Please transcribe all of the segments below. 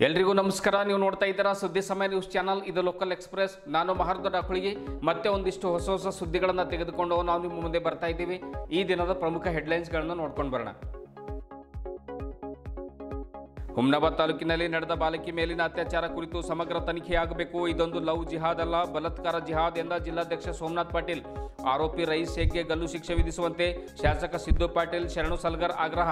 ಎಲ್ರಿಗೂ ನಮಸ್ಕಾರ. ನೀವು ನೋಡ್ತಾ ಇದ್ದೀರಾ ಸುದ್ದಿ ಸಮಯ ನ್ಯೂಸ್ ಚಾನಲ್. ಇದು ಲೋಕಲ್ ಎಕ್ಸ್ಪ್ರೆಸ್. ನಾನು ಮಹರ್ದೊಡ್ಡ ಅಕುಳಿಗೆ ಮತ್ತೆ ಒಂದಿಷ್ಟು ಹೊಸ ಸುದ್ದಿಗಳನ್ನು ತೆಗೆದುಕೊಂಡು ನಾವು ನಿಮ್ಮ ಮುಂದೆ ಬರ್ತಾ ಇದ್ದೀವಿ. ಈ ದಿನದ ಪ್ರಮುಖ ಹೆಡ್ಲೈನ್ಸ್ಗಳನ್ನು ನೋಡ್ಕೊಂಡು ಬರೋಣ. ಹುಮ್ನಾಬಾದ್ ತಾಲೂಕಿನಲ್ಲಿ ನಡೆದ ಬಾಲಕಿ ಮೇಲಿನ ಅತ್ಯಾಚಾರ ಕುರಿತು ಸಮಗ್ರ ತನಿಖೆಯಾಗಬೇಕು. ಇದೊಂದು ಲವ್ ಜಿಹಾದ್ ಅಲ್ಲ, ಬಲಾತ್ಕಾರ ಜಿಹಾದ್ ಎಂದ ಜಿಲ್ಲಾಧ್ಯಕ್ಷ ಸೋಮನಾಥ್ ಪಾಟೀಲ್. ಆರೋಪಿ ರೈಸ್ ಶೇಖ್ಗೆ ಗಲ್ಲು ಶಿಕ್ಷೆ ವಿಧಿಸುವಂತೆ ಶಾಸಕ ಸಿದ್ದು ಪಾಟೀಲ್, ಶರಣು ಸಲ್ಗರ್ ಆಗ್ರಹ.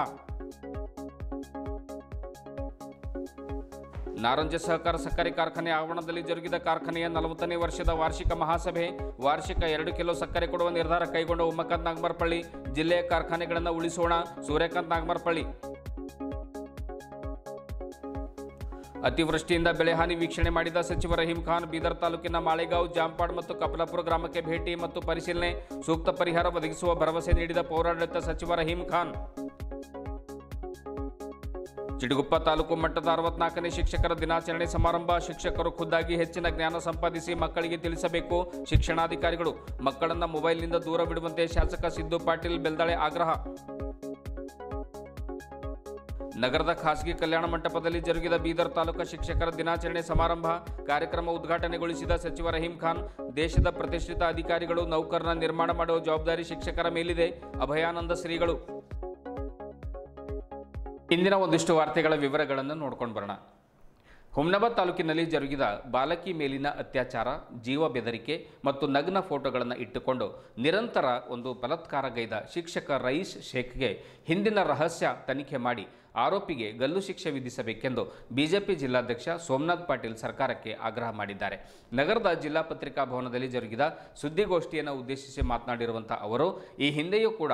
ನಾರಂಜ ಸಹಕಾರ ಸಕ್ಕರೆ ಕಾರ್ಖಾನೆ ಆವರಣದಲ್ಲಿ ಜರುಗಿದ ಕಾರ್ಖಾನೆಯ 40ನೇ ವರ್ಷದ ವಾರ್ಷಿಕ ಮಹಾಸಭೆ. ವಾರ್ಷಿಕ 2 ಕಿಲೋ ಸಕ್ಕರೆ ಕೊಡುವ ನಿರ್ಧಾರ ಕೈಗೊಂಡ ಉಮಾಕಾಂತ್ ನಾಗಮರಪಳ್ಳಿ. ಜಿಲ್ಲೆಯ ಕಾರ್ಖಾನೆಗಳನ್ನು ಉಳಿಸೋಣ, ಸೂರ್ಯಕಾಂತ್ ನಾಗಮರಪಳ್ಳಿ. ಅತಿವೃಷ್ಟಿಯಿಂದ ಬೆಳೆಹಾನಿ ವೀಕ್ಷಣೆ ಮಾಡಿದ ಸಚಿವ ರಹೀಂ ಖಾನ್. ಬೀದರ್ ತಾಲೂಕಿನ ಮಾಳೆಗಾಂವ್, ಜಾಂಪಾಡ್ ಮತ್ತು ಕಪಲಾಪುರ ಗ್ರಾಮಕ್ಕೆ ಭೇಟಿ ಮತ್ತು ಪರಿಶೀಲನೆ. ಸೂಕ್ತ ಪರಿಹಾರ ಒದಗಿಸುವ ಭರವಸೆ ನೀಡಿದ ಪೌರಾಡಳಿತ ಸಚಿವ ರಹೀಂ ಖಾನ್. ಚಿಟಗುಪ್ಪ ತಾಲೂಕು ಮಟ್ಟದ 64ನೇ ಶಿಕ್ಷಕರ ದಿನಾಚರಣೆ ಸಮಾರಂಭ. ಶಿಕ್ಷಕರು ಖುದ್ದಾಗಿ ಹೆಚ್ಚಿನ ಜ್ಞಾನ ಸಂಪಾದಿಸಿ ಮಕ್ಕಳಿಗೆ ತಿಳಿಸಬೇಕು. ಶಿಕ್ಷಣಾಧಿಕಾರಿಗಳು ಮಕ್ಕಳನ್ನ ಮೊಬೈಲ್ನಿಂದ ದೂರ ಬಿಡುವಂತೆ ಶಾಸಕ ಸಿದ್ದು ಪಾಟೀಲ್ ಬೆಲ್ದಾಳೆ ಆಗ್ರಹ. ನಗರದ ಖಾಸಗಿ ಕಲ್ಯಾಣ ಮಂಟಪದಲ್ಲಿ ಜರುಗಿದ ಬೀದರ್ ತಾಲೂಕು ಶಿಕ್ಷಕರ ದಿನಾಚರಣೆ ಸಮಾರಂಭ. ಕಾರ್ಯಕ್ರಮ ಉದ್ಘಾಟನೆಗೊಳಿಸಿದ ಸಚಿವ ರಹೀಂ ಖಾನ್. ದೇಶದ ಪ್ರತಿಷ್ಠಿತ ಅಧಿಕಾರಿಗಳು ನೌಕರನ ನಿರ್ಮಾಣ ಮಾಡುವ ಜವಾಬ್ದಾರಿ ಶಿಕ್ಷಕರ ಮೇಲಿದೆ. ಅಭಯಾನಂದ ಶ್ರೀಗಳು. ಇಂದಿನ ಒಂದಿಷ್ಟು ವಾರ್ತೆಗಳ ವಿವರಗಳನ್ನು ನೋಡ್ಕೊಂಡು ಬರೋಣ. ಹುಮ್ನಾಬಾದ್ ತಾಲೂಕಿನಲ್ಲಿ ಜರುಗಿದ ಬಾಲಕಿ ಮೇಲಿನ ಅತ್ಯಾಚಾರ, ಜೀವ ಬೆದರಿಕೆ ಮತ್ತು ನಗ್ನ ಫೋಟೋಗಳನ್ನು ಇಟ್ಟುಕೊಂಡು ನಿರಂತರ ಒಂದು ಬಲಾತ್ಕಾರಗೈದ ಶಿಕ್ಷಕ ರೈಸ್ ಶೇಖ್ಗೆ ಹಿಂದಿನ ರಹಸ್ಯ ತನಿಖೆ ಮಾಡಿ ಆರೋಪಿಗೆ ಗಲ್ಲು ಶಿಕ್ಷೆ ವಿಧಿಸಬೇಕೆಂದು ಬಿಜೆಪಿ ಜಿಲ್ಲಾಧ್ಯಕ್ಷ ಸೋಮನಾಥ್ ಪಾಟೀಲ್ ಸರ್ಕಾರಕ್ಕೆ ಆಗ್ರಹ ಮಾಡಿದ್ದಾರೆ. ನಗರದ ಜಿಲ್ಲಾ ಪತ್ರಿಕಾ ಭವನದಲ್ಲಿ ಜರುಗಿದ ಸುದ್ದಿಗೋಷ್ಠಿಯನ್ನು ಉದ್ದೇಶಿಸಿ ಮಾತನಾಡಿರುವಂಥ ಅವರು, ಈ ಹಿಂದೆಯೂ ಕೂಡ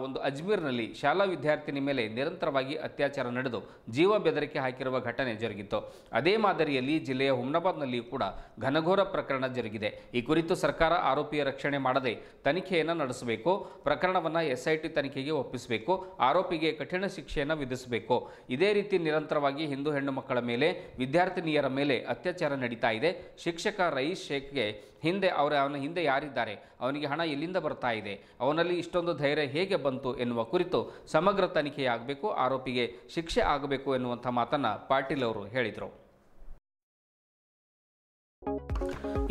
ಒಂದು ಅಜ್ಮೀರ್ನಲ್ಲಿ ಶಾಲಾ ವಿದ್ಯಾರ್ಥಿನಿ ಮೇಲೆ ನಿರಂತರವಾಗಿ ಅತ್ಯಾಚಾರ ನಡೆದು ಜೀವ ಬೆದರಿಕೆ ಹಾಕಿರುವ ಘಟನೆ ಜರುಗಿತ್ತು. ಅದೇ ಮಾದರಿಯಲ್ಲಿ ಜಿಲ್ಲೆಯ ಹುಮ್ನಾಬಾದ್ನಲ್ಲಿಯೂ ಕೂಡ ಘನಘೋರ ಪ್ರಕರಣ ಜರುಗಿದೆ. ಈ ಕುರಿತು ಸರ್ಕಾರ ಆರೋಪಿಯ ರಕ್ಷಣೆ ಮಾಡದೆ ತನಿಖೆಯನ್ನು ನಡೆಸಬೇಕು, ಪ್ರಕರಣವನ್ನು SIT ತನಿಖೆಗೆ ಒಪ್ಪಿಸಬೇಕು, ಆರೋಪಿಗೆ ಕಠಿಣ ಶಿಕ್ಷೆಯನ್ನು ವಿಧಿಸಬೇಕು. ಇದೇ ರೀತಿ ನಿರಂತರವಾಗಿ ಹಿಂದೂ ಹೆಣ್ಣು ಮಕ್ಕಳ ಮೇಲೆ, ವಿದ್ಯಾರ್ಥಿನಿಯರ ಮೇಲೆ ಅತ್ಯಾಚಾರ ನಡೀತಾ ಇದೆ. ಶಿಕ್ಷಕ ರೈಸ್ ಶೇಖ್ಗೆ ಅವನ ಹಿಂದೆ ಯಾರಿದ್ದಾರೆ, ಅವನಿಗೆ ಹಣ ಎಲ್ಲಿಂದ ಬರ್ತಾ ಇದೆ, ಅವನಲ್ಲಿ ಇಷ್ಟೊಂದು ಧೈರ್ಯ ಹೇಗೆ ಬಂತು ಎನ್ನುವ ಕುರಿತು ಸಮಗ್ರ ತನಿಖೆಯಾಗಬೇಕು, ಆರೋಪಿಗೆ ಶಿಕ್ಷೆ ಆಗಬೇಕು ಎನ್ನುವಂಥ ಮಾತನ್ನು ಪಾಟೀಲ್ ಅವರು ಹೇಳಿದರು.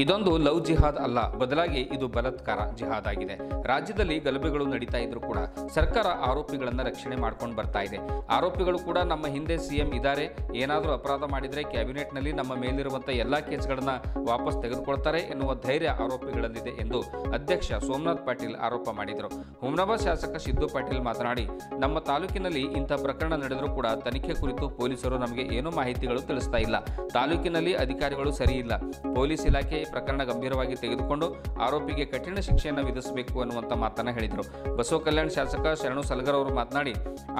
ಇದೊಂದು ಲವ್ ಜಿಹಾದ್ ಅಲ್ಲ, ಬದಲಾಗಿ ಇದು ಬಲಾತ್ಕಾರ ಜಿಹಾದ್ ಆಗಿದೆ. ರಾಜ್ಯದಲ್ಲಿ ಗಲಭೆಗಳು ನಡೀತಾ ಇದ್ರೂ ಕೂಡ ಸರ್ಕಾರ ಆರೋಪಿಗಳನ್ನು ರಕ್ಷಣೆ ಮಾಡ್ಕೊಂಡು ಬರ್ತಾ ಇದೆ. ಆರೋಪಿಗಳು ಕೂಡ ನಮ್ಮ ಹಿಂದೆ CM ಇದ್ದಾರೆ, ಏನಾದರೂ ಅಪರಾಧ ಮಾಡಿದರೆ ಕ್ಯಾಬಿನೆಟ್ನಲ್ಲಿ ನಮ್ಮ ಮೇಲಿರುವಂಥ ಎಲ್ಲ ಕೇಸ್ಗಳನ್ನು ವಾಪಸ್ ತೆಗೆದುಕೊಳ್ತಾರೆ ಎನ್ನುವ ಧೈರ್ಯ ಆರೋಪಿಗಳಲ್ಲಿದೆ ಎಂದು ಅಧ್ಯಕ್ಷ ಸೋಮನಾಥ್ ಪಾಟೀಲ್ ಆರೋಪ ಮಾಡಿದರು. ಹುಮ್ನಾಬಾದ್ ಶಾಸಕ ಸಿದ್ದು ಪಾಟೀಲ್ ಮಾತನಾಡಿ, ನಮ್ಮ ತಾಲೂಕಿನಲ್ಲಿ ಇಂಥ ಪ್ರಕರಣ ನಡೆದರೂ ಕೂಡ ತನಿಖೆ ಕುರಿತು ಪೊಲೀಸರು ನಮಗೆ ಏನೂ ಮಾಹಿತಿಗಳು ತಿಳಿಸ್ತಾ ಇಲ್ಲ. ತಾಲೂಕಿನಲ್ಲಿ ಅಧಿಕಾರಿಗಳು ಸರಿ ಇಲ್ಲ. ಪೊಲೀಸ್ ಇಲಾಖೆ ಪ್ರಕರಣ ಗಂಭೀರವಾಗಿ ತೆಗೆದುಕೊಂಡು ಆರೋಪಿಗೆ ಕಠಿಣ ಶಿಕ್ಷೆಯನ್ನು ವಿಧಿಸಬೇಕು ಅನ್ನುವಂಥ ಮಾತನ್ನು ಹೇಳಿದರು. ಬಸವ ಕಲ್ಯಾಣ ಶಾಸಕ ಶರಣು ಸಲ್ಗರ್ ಅವರು ಮಾತನಾಡಿ,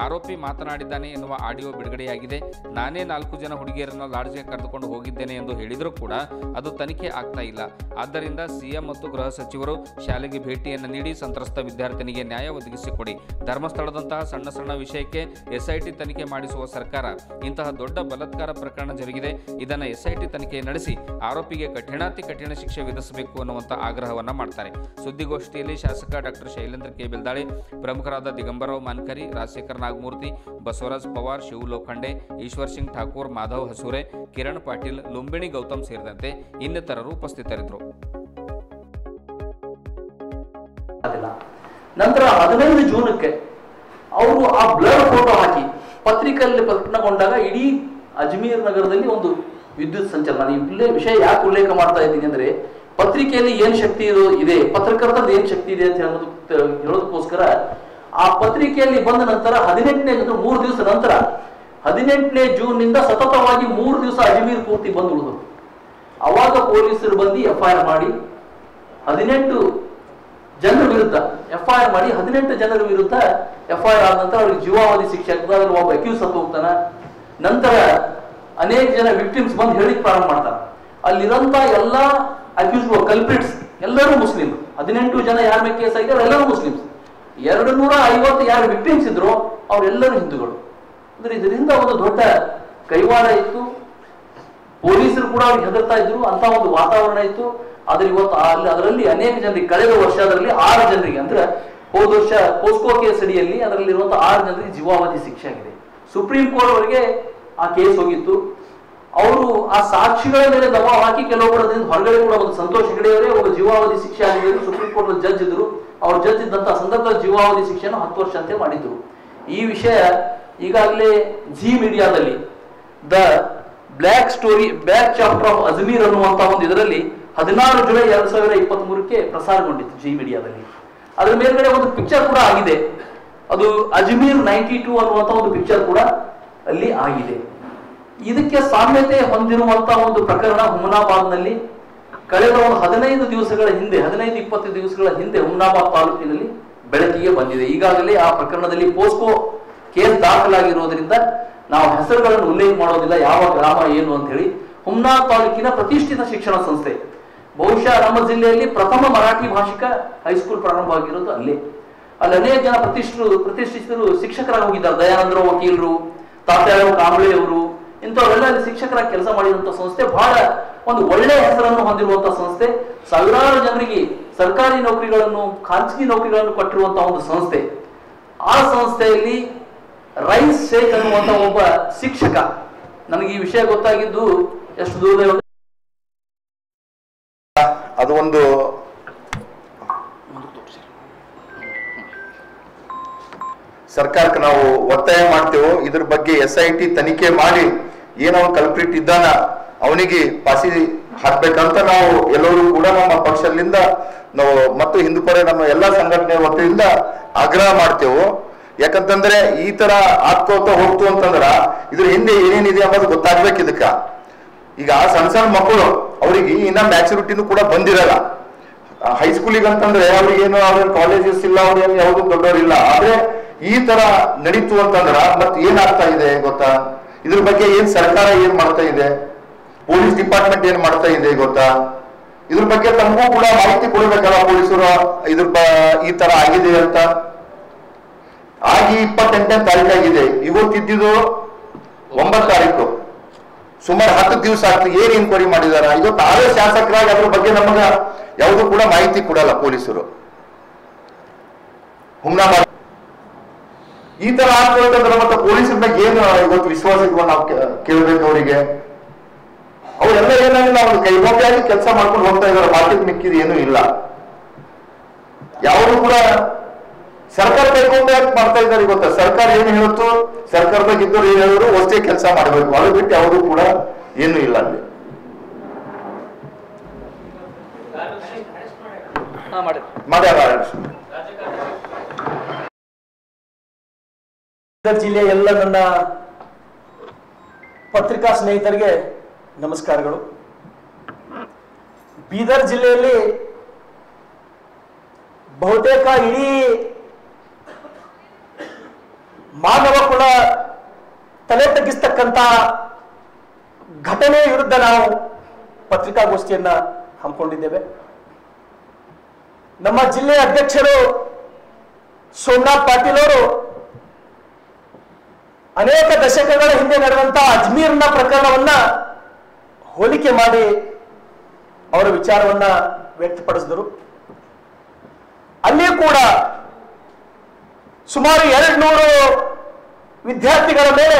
ಆರೋಪಿ ಮಾತನಾಡಿದ್ದಾನೆ ಎನ್ನುವ ಆಡಿಯೋ ಬಿಡುಗಡೆಯಾಗಿದೆ. ನಾನೇ 4 ಜನ ಹುಡುಗಿಯರನ್ನು ಲಾಡ್ಜ್ಗೆ ಕರೆದುಕೊಂಡು ಹೋಗಿದ್ದೇನೆ ಎಂದು ಹೇಳಿದರೂ ಕೂಡ ಅದು ತನಿಖೆ ಆಗ್ತಾ ಇಲ್ಲ. ಆದ್ದರಿಂದ CM ಮತ್ತು ಗೃಹ ಸಚಿವರು ಶಾಲೆಗೆ ಭೇಟಿಯನ್ನು ನೀಡಿ ಸಂತ್ರಸ್ತ ವಿದ್ಯಾರ್ಥಿನಿಗೆ ನ್ಯಾಯ ಒದಗಿಸಿಕೊಡಿ. ಧರ್ಮಸ್ಥಳದಂತಹ ಸಣ್ಣ ವಿಷಯಕ್ಕೆ SIT ತನಿಖೆ ಮಾಡಿಸುವ ಸರ್ಕಾರ ಇಂತಹ ದೊಡ್ಡ ಬಲಾತ್ಕಾರ ಪ್ರಕರಣ ಜರುಗಿದೆ, ಇದನ್ನು SIT ತನಿಖೆ ನಡೆಸಿ ಆರೋಪಿಗೆ ಕಠಿಣ ಶಿಕ್ಷೆ ವಿಧಿಸಬೇಕು ಅನ್ನುವಂಥ ಆಗ್ರಹವನ್ನು ಮಾಡ್ತಾರೆ. ಸುದ್ದಿಗೋಷ್ಠಿಯಲ್ಲಿ ಶಾಸಕ ಡಾಕ್ಟರ್ ಶೈಲೇಂದ್ರ ಕೆ ಬೆಲ್ದಾಳೆ, ಪ್ರಮುಖರಾದ ದಿಗಂಬರರಾವ್ ಮಾನ್ಕರಿ, ರಾಜಶೇಖರ್ ನಾಗಮೂರ್ತಿ, ಬಸವರಾಜ್ ಪವಾರ್, ಶಿವ ಲೋಖಂಡೆ, ಈಶ್ವರ್ ಸಿಂಗ್ ಠಾಕೂರ್, ಮಾಧವ್ ಹಸೂರೆ, ಕಿರಣ್ ಪಾಟೀಲ್, ಲುಂಬಿಣಿ ಗೌತಮ್ ಸೇರಿದಂತೆ ಇನ್ನಿತರರು ಉಪಸ್ಥಿತರಿದ್ದರು. ನಂತರ 15 ಜೂನ್ಗೆ ಅವರು ಆ ಬ್ಲರ್ ಫೋಟೋ ಹಾಕಿ ಪತ್ರಿಕೆಯಲ್ಲಿ ಪ್ರಕಟಗೊಂಡಾಗ ಇಡೀ ಅಜ್ಮೀರ್ ನಗರದಲ್ಲಿ ಒಂದು ವಿದ್ಯುತ್ ಸಂಚಲನ. ಈ ವಿಷಯ ಯಾಕೆ ಉಲ್ಲೇಖ ಮಾಡ್ತಾ ಇದ್ದೀನಿ ಅಂದ್ರೆ, ಪತ್ರಿಕೆಯಲ್ಲಿ ಏನ್ ಶಕ್ತಿ ಇದೆ, ಪತ್ರಕರ್ತದ ಏನ್ ಶಕ್ತಿ ಇದೆ ಅಂತ ಹೇಳೋದಕ್ಕೋಸ್ಕರ ಆ ಪತ್ರಿಕೆಯಲ್ಲಿ ಬಂದ ನಂತರ 18ನೇ 3 ದಿವಸ ನಂತರ 18ನೇ ಜೂನ್ನಿಂದ ಸತತವಾಗಿ 3 ದಿವಸ ಅಜ್ಮೀರ್ ಪೂರ್ತಿ ಬಂದು ಉಳಿದು, ಅವಾಗ ಪೊಲೀಸರು ಬಂದು FIR ಮಾಡಿ 18 ಜನರ ವಿರುದ್ಧ FIR ಮಾಡಿ 18 ಜನರ ವಿರುದ್ಧ FIR ಆದ ನಂತರ ಅವ್ರಿಗೆ ಜೀವಾವಧಿ ಶಿಕ್ಷೆ ಆಗ್ತದೆ. ಅದ್ರಲ್ಲಿ ಒಬ್ಬ ಅಕ್ಯೂಸ್ ಸತ್ತು ಹೋಗ್ತಾನ. ನಂತರ ಅನೇಕ ಜನ ವಿಕ್ಟಿಮ್ಸ್ ಬಂದು ಹೇಳಿ ಪ್ರಾರಂಭ ಮಾಡ್ತಾರೆ. ಅಲ್ಲಿರಂತ ಎಲ್ಲ ಅಕ್ಯೂಸ್ಗಳು, ಕಲ್ಪ್ರಿಟ್ಸ್ ಎಲ್ಲರೂ ಮುಸ್ಲಿಂ. 18 ಜನ ಯಾರ ಮೇಲೆ ಕೇಸ್ ಆಗಿದ್ದಾರೆ ಎಲ್ಲರೂ ಮುಸ್ಲಿಮ್ಸ್. 250 ಯಾರು ವಿಕ್ಟಿಮ್ಸ್ ಇದ್ರು ಅವರೆಲ್ಲರೂ ಹಿಂದೂಗಳು. ಅಂದ್ರೆ ಇದರಿಂದ ಒಂದು ದೊಡ್ಡ ಕೈವಾಡ ಇತ್ತು. ಪೊಲೀಸರು ಕೂಡ ಅವ್ರಿಗೆ ಹೆದರ್ತಾ ಇದ್ರು, ಅಂತ ಒಂದು ವಾತಾವರಣ ಇತ್ತು. ಆದ್ರೆ ಇವತ್ತು ಅದರಲ್ಲಿ ಅನೇಕ ಜನರಿಗೆ, ಕಳೆದ ವರ್ಷದಲ್ಲಿ 6 ಜನರಿಗೆ, ಅಂದ್ರೆ ಹೋದ ವರ್ಷ ಪೋಸ್ಕೋ ಕೇಸ್ ಅಡಿಯಲ್ಲಿ ಅದರಲ್ಲಿರುವಂತಹ 6 ಜನರಿಗೆ ಜೀವಾವಧಿ ಶಿಕ್ಷೆ ಆಗಿದೆ. ಸುಪ್ರೀಂ ಕೋರ್ಟ್ ಅವರಿಗೆ ಆ ಕೇಸ್ ಹೋಗಿತ್ತು. ಅವರು ಆ ಸಾಕ್ಷಿಗಳ ಮೇಲೆ ದಬಾವ್ ಹಾಕಿ ಕೆಲವೊಬ್ಬರು ಅದರಿಂದ ಹೊರಗಡೆ ಕೂಡ ಒಂದು ಸಂತೋಷ್ ಹೆಗಡೆಯವರೇ ಒಬ್ಬ ಜೀವಾವಧಿ ಶಿಕ್ಷೆ ಆಗಿದ್ದರು, ಸುಪ್ರೀಂ ಕೋರ್ಟ್ ಜಡ್ಜ್ ಇದ್ರು. ಅವ್ರು ಜಡ್ಜ್ ಇದ್ದಂತಹ ಸಂದರ್ಭದಲ್ಲಿ ಜೀವಾವಧಿ ಶಿಕ್ಷೆಯನ್ನು 10 ವರ್ಷ ಅಂತ ಮಾಡಿದ್ರು. ಈ ವಿಷಯ ಈಗಾಗಲೇ ಜಿ ಮೀಡಿಯಾದಲ್ಲಿ the black story back chapter of Ajmer ಅನ್ನುವಂತಹ ಒಂದು ಇದರಲ್ಲಿ 16 ಜುಲೈ 2023ಕ್ಕೆ ಪ್ರಸಾರಗೊಂಡಿತ್ತು ಜಿ ಮೀಡಿಯಾದಲ್ಲಿ. ಅದರ ಮೇಲ್ಗಡೆ ಒಂದು ಪಿಕ್ಚರ್ ಕೂಡ ಆಗಿದೆ. ಅದು ಅಜ್ಮೀರ್ 92 ಅನ್ನುವಂತಹ ಒಂದು ಪಿಕ್ಚರ್ ಕೂಡ ಅಲ್ಲಿ ಆಗಿದೆ. ಇದಕ್ಕೆ ಸಾಮ್ಯತೆ ಹೊಂದಿರುವಂತಹ ಒಂದು ಪ್ರಕರಣ ಹುಮನಾಬಾದ್ನಲ್ಲಿ ಕಳೆದ ಒಂದು 15 ದಿವಸಗಳ ಹಿಂದೆ 15-20 ದಿವಸಗಳ ಹಿಂದೆ ಹುಮನಾಬಾದ್ ತಾಲೂಕಿನಲ್ಲಿ ಬೆಳಕಿಗೆ ಬಂದಿದೆ. ಈಗಾಗಲೇ ಆ ಪ್ರಕರಣದಲ್ಲಿ ಪೋಸ್ಕೋ ಕೇಸ್ ದಾಖಲಾಗಿರುವುದರಿಂದ ನಾವು ಹೆಸರುಗಳನ್ನು ಉಲ್ಲೇಖ ಮಾಡೋದಿಲ್ಲ, ಯಾವ ಗ್ರಾಮ ಏನು ಅಂತ ಹೇಳಿ. ಹುಮನಾಬಾದ್ ತಾಲೂಕಿನ ಪ್ರತಿಷ್ಠಿತ ಶಿಕ್ಷಣ ಸಂಸ್ಥೆ, ಬಹುಶಃ ನಮ್ಮ ಜಿಲ್ಲೆಯಲ್ಲಿ ಪ್ರಥಮ ಮರಾಠಿ ಭಾಷಿಕ ಹೈಸ್ಕೂಲ್ ಪ್ರಾರಂಭವಾಗಿರೋದು ಅಲ್ಲೇ. ಅಲ್ಲಿ ಅನೇಕ ಜನ ಪ್ರತಿಷ್ಠಿತರು ಶಿಕ್ಷಕರಾಗಿ ಹೋಗಿದ್ದಾರೆ. ದಯಾನಂದರಾವ್ ವಕೀಲರು, ತಾತ್ಯಾರಾವ್ ಕಾಂಬ್ಳೆ ಅವರು, ಇಂಥವರೆಲ್ಲ ಅಲ್ಲಿ ಶಿಕ್ಷಕರಾಗಿ ಕೆಲಸ ಮಾಡಿದಂಥ ಸಂಸ್ಥೆ. ಬಹಳ ಒಂದು ಒಳ್ಳೆಯ ಹೆಸರನ್ನು ಹೊಂದಿರುವಂತಹ ಸಂಸ್ಥೆ. ಸಾವಿರಾರು ಜನರಿಗೆ ಸರ್ಕಾರಿ ನೌಕರಿಗಳನ್ನು, ಖಾಸಗಿ ನೌಕರಿಗಳನ್ನು ಕೊಟ್ಟಿರುವಂತಹ ಒಂದು ಸಂಸ್ಥೆ. ಆ ಸಂಸ್ಥೆಯಲ್ಲಿ ರೈಸ್ ಶೇಖ್ ಅನ್ನುವಂತ ಒಬ್ಬ ಶಿಕ್ಷಕ, ನನಗೆ ಈ ವಿಷಯ ಗೊತ್ತಾಗಿದ್ದು ಎಷ್ಟು ದೂರ, ಅದು ಒಂದು ಸರ್ಕಾರಕ್ಕೆ ನಾವು ಒತ್ತಾಯ ಮಾಡ್ತೇವೆ. ಇದ್ರ ಬಗ್ಗೆ SIT ತನಿಖೆ ಮಾಡಿ ಏನೋ ಕಲ್ಪ್ರಿಟ್ ಇದ್ದಾನ ಅವನಿಗೆ ಫಾಸಿ ಹಾಕ್ಬೇಕಂತ ನಾವು ಎಲ್ಲರೂ ಕೂಡ ನಮ್ಮ ಪಕ್ಷದಿಂದ ನಾವು ಮತ್ತು ಹಿಂದೂಪರ ನಮ್ಮ ಎಲ್ಲಾ ಸಂಘಟನೆ ವತಿಯಿಂದ ಆಗ್ರಹ ಮಾಡ್ತೇವೆ. ಯಾಕಂತಂದ್ರೆ ಈ ತರ ಆಗ್ಕೋತ ಹೋಗ್ತು ಅಂತಂದ್ರ ಇದ್ರ ಹಿಂದೆ ಏನೇನಿದೆ ಅನ್ನೋದು ಗೊತ್ತಾಗ್ಬೇಕು. ಇದಕ್ಕ ಈಗ ಸಣ್ಣ ಸಣ್ಣ ಮಕ್ಕಳು ಅವರಿಗೆ ಇನ್ನ ಮ್ಯಾಚುರಿಟಿನೂ ಕೂಡ ಬಂದಿರಲ್ಲ. ಹೈಸ್ಕೂಲಿಗೆ ಅಂತಂದ್ರೆ ಅವ್ರಿಗೇನು ಅವ್ರ ಕಾಲೇಜಸ್ ಇಲ್ಲ, ಅವ್ರೇನು ಯಾವ್ದು ದೊಡ್ಡವರಿಲ್ಲ. ಆದ್ರೆ ಈ ತರ ನಡೀತು ಅಂತಂದ್ರ ಮತ್ತೆ ಏನಾಗ್ತಾ ಇದೆ ಗೊತ್ತಾ? ಇದ್ರ ಬಗ್ಗೆ ಏನ್ ಸರ್ಕಾರ ಏನ್ ಮಾಡ್ತಾ ಇದೆ, ಪೊಲೀಸ್ ಡಿಪಾರ್ಟ್ಮೆಂಟ್ ಏನ್ ಮಾಡ್ತಾ ಇದೆ ಗೊತ್ತಾ? ಇದ್ರ ಬಗ್ಗೆ ತಮಗೂ ಕೂಡ ಮಾಹಿತಿ ಕೊಡ್ಬೇಕಲ್ಲ ಪೊಲೀಸರು, ಈ ತರ ಆಗಿದೆ ಅಂತ. ಆಗಿ 28ನೇ ತಾರೀಕು ಆಗಿದೆ, ಇವತ್ತಿದ್ದು 9 ತಾರೀಕು, ಸುಮಾರು 10 ದಿವಸ ಆಗ್ತದೆ. ಏನ್ ಎನ್ಕ್ವೈರಿ ಮಾಡಿದಾರ? ಇವತ್ತು ಆರೇ ಶಾಸಕರಾಗಿ ಅದ್ರ ಬಗ್ಗೆ ನಮಗ ಯಾವುದು ಕೂಡ ಮಾಹಿತಿ ಕೊಡಲ್ಲ ಪೊಲೀಸರು. ಹುಮ್ನಾಬಾದ್ ಈ ತರ ಆಗ್ತಂದ್ರೆ ಮತ್ತೆ ಪೊಲೀಸರ ಬಗ್ಗೆ ಏನು ಇವತ್ತು ವಿಶ್ವಾಸ ಇಟ್ಕೊಂಡು ನಾವು ಕೇಳ್ಬೇಕು ಅವರಿಗೆ. ಅವರೆಲ್ಲ ಏನಾಗಿಲ್ಲ, ಅವ್ರು ಕೈಗೊಂಬೆಯಾಗಿ ಕೆಲಸ ಮಾಡ್ಕೊಂಡು ಹೋಗ್ತಾ ಇದಾರೆ. ಮಾರ್ಕೆಟ್ ಮಿಕ್ಕಿದ ಏನೂ ಇಲ್ಲ. ಯಾವುದು ಕೂಡ ಸರ್ಕಾರ ಕೈಗೊಂಬೆ ಮಾಡ್ತಾ ಇದ್ದಾರೆ ಗೊತ್ತಾ? ಸರ್ಕಾರ ಏನು ಹೇಳುತ್ತೋ, ಸರ್ಕಾರದಾಗ ಇದ್ದವ್ರು ಏನ್ ಹೇಳಿದ್ರು ಅಷ್ಟೇ ಕೆಲಸ ಮಾಡಬೇಕು. ಅದು ಬಿಟ್ಟು ಯಾವುದು ಕೂಡ ಏನು ಇಲ್ಲ ಅಲ್ಲಿ. ಜಿಲ್ಲೆಯ ಎಲ್ಲ ನನ್ನ ಪತ್ರಿಕಾ ಸ್ನೇಹಿತರಿಗೆ ನಮಸ್ಕಾರಗಳು. ಬೀದರ್ ಜಿಲ್ಲೆಯಲ್ಲಿ ಬಹುತೇಕ ಇಡೀ ಮಾನವ ಕುಲ ತಲೆ ತಗ್ಗಿಸ್ತಕ್ಕಂಥ ಘಟನೆ ವಿರುದ್ಧ ನಾವು ಪತ್ರಿಕಾಗೋಷ್ಠಿಯನ್ನ ಹಮ್ಮಿಕೊಂಡಿದ್ದೇವೆ. ನಮ್ಮ ಜಿಲ್ಲೆಯ ಅಧ್ಯಕ್ಷರು ಸೋಮನಾಥ್ ಪಾಟೀಲ್ ಅವರು ಅನೇಕ ದಶಕಗಳ ಹಿಂದೆ ನಡೆದಂತಹ ಅಜ್ಮೀರ್ನ ಪ್ರಕರಣವನ್ನ ಹೋಲಿಕೆ ಮಾಡಿ ಅವರ ವಿಚಾರವನ್ನ ವ್ಯಕ್ತಪಡಿಸಿದರು. ಅಲ್ಲಿ ಕೂಡ ಸುಮಾರು 200 ವಿದ್ಯಾರ್ಥಿಗಳ ಮೇಲೆ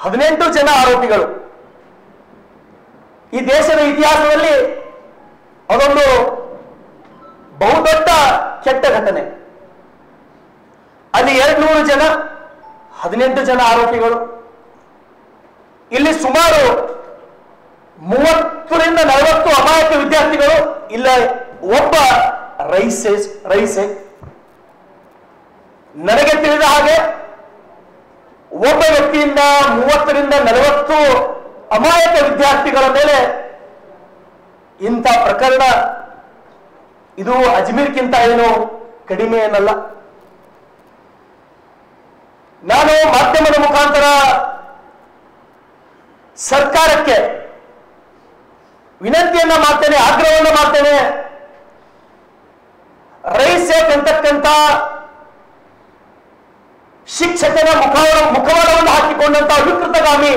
18 ಜನ ಆರೋಪಿಗಳು. ಈ ದೇಶದ ಇತಿಹಾಸದಲ್ಲಿ ಅದೊಂದು ಬಹುದೊಡ್ಡ ಕೆಟ್ಟ ಘಟನೆ. ಅಲ್ಲಿ 200 ಜನ 18 ಜನ ಆರೋಪಿಗಳು. ಇಲ್ಲಿ ಸುಮಾರು 30ರಿಂದ 40 ಅಮಾಯಕ ವಿದ್ಯಾರ್ಥಿಗಳು. ಇಲ್ಲ ಒಬ್ಬ ರೈಸೆ. ನನಗೆ ತಿಳಿದ ಹಾಗೆ ಒಬ್ಬ ವ್ಯಕ್ತಿಯಿಂದ 30ರಿಂದ 40 ಅಮಾಯಕ ವಿದ್ಯಾರ್ಥಿಗಳ ಮೇಲೆ ಇಂಥ ಪ್ರಕರಣ, ಇದು ಅಜ್ಮೀರ್ಗಿಂತ ಏನು ಕಡಿಮೆ ಏನಲ್ಲ. ನಾನು ಮಾಧ್ಯಮದ ಮುಖಾಂತರ ಸರ್ಕಾರಕ್ಕೆ ವಿನಂತಿಯನ್ನ ಮಾಡ್ತೇನೆ, ಆಗ್ರಹವನ್ನ ಮಾಡ್ತೇನೆ. ರೈಸೇಕ್ ಅಂತಕ್ಕಂಥ ಶಿಕ್ಷಕನ ಮುಖವಾಡವನ್ನು ಹಾಕಿಕೊಂಡಂತಹ ವಿಕೃತಗಾಮಿ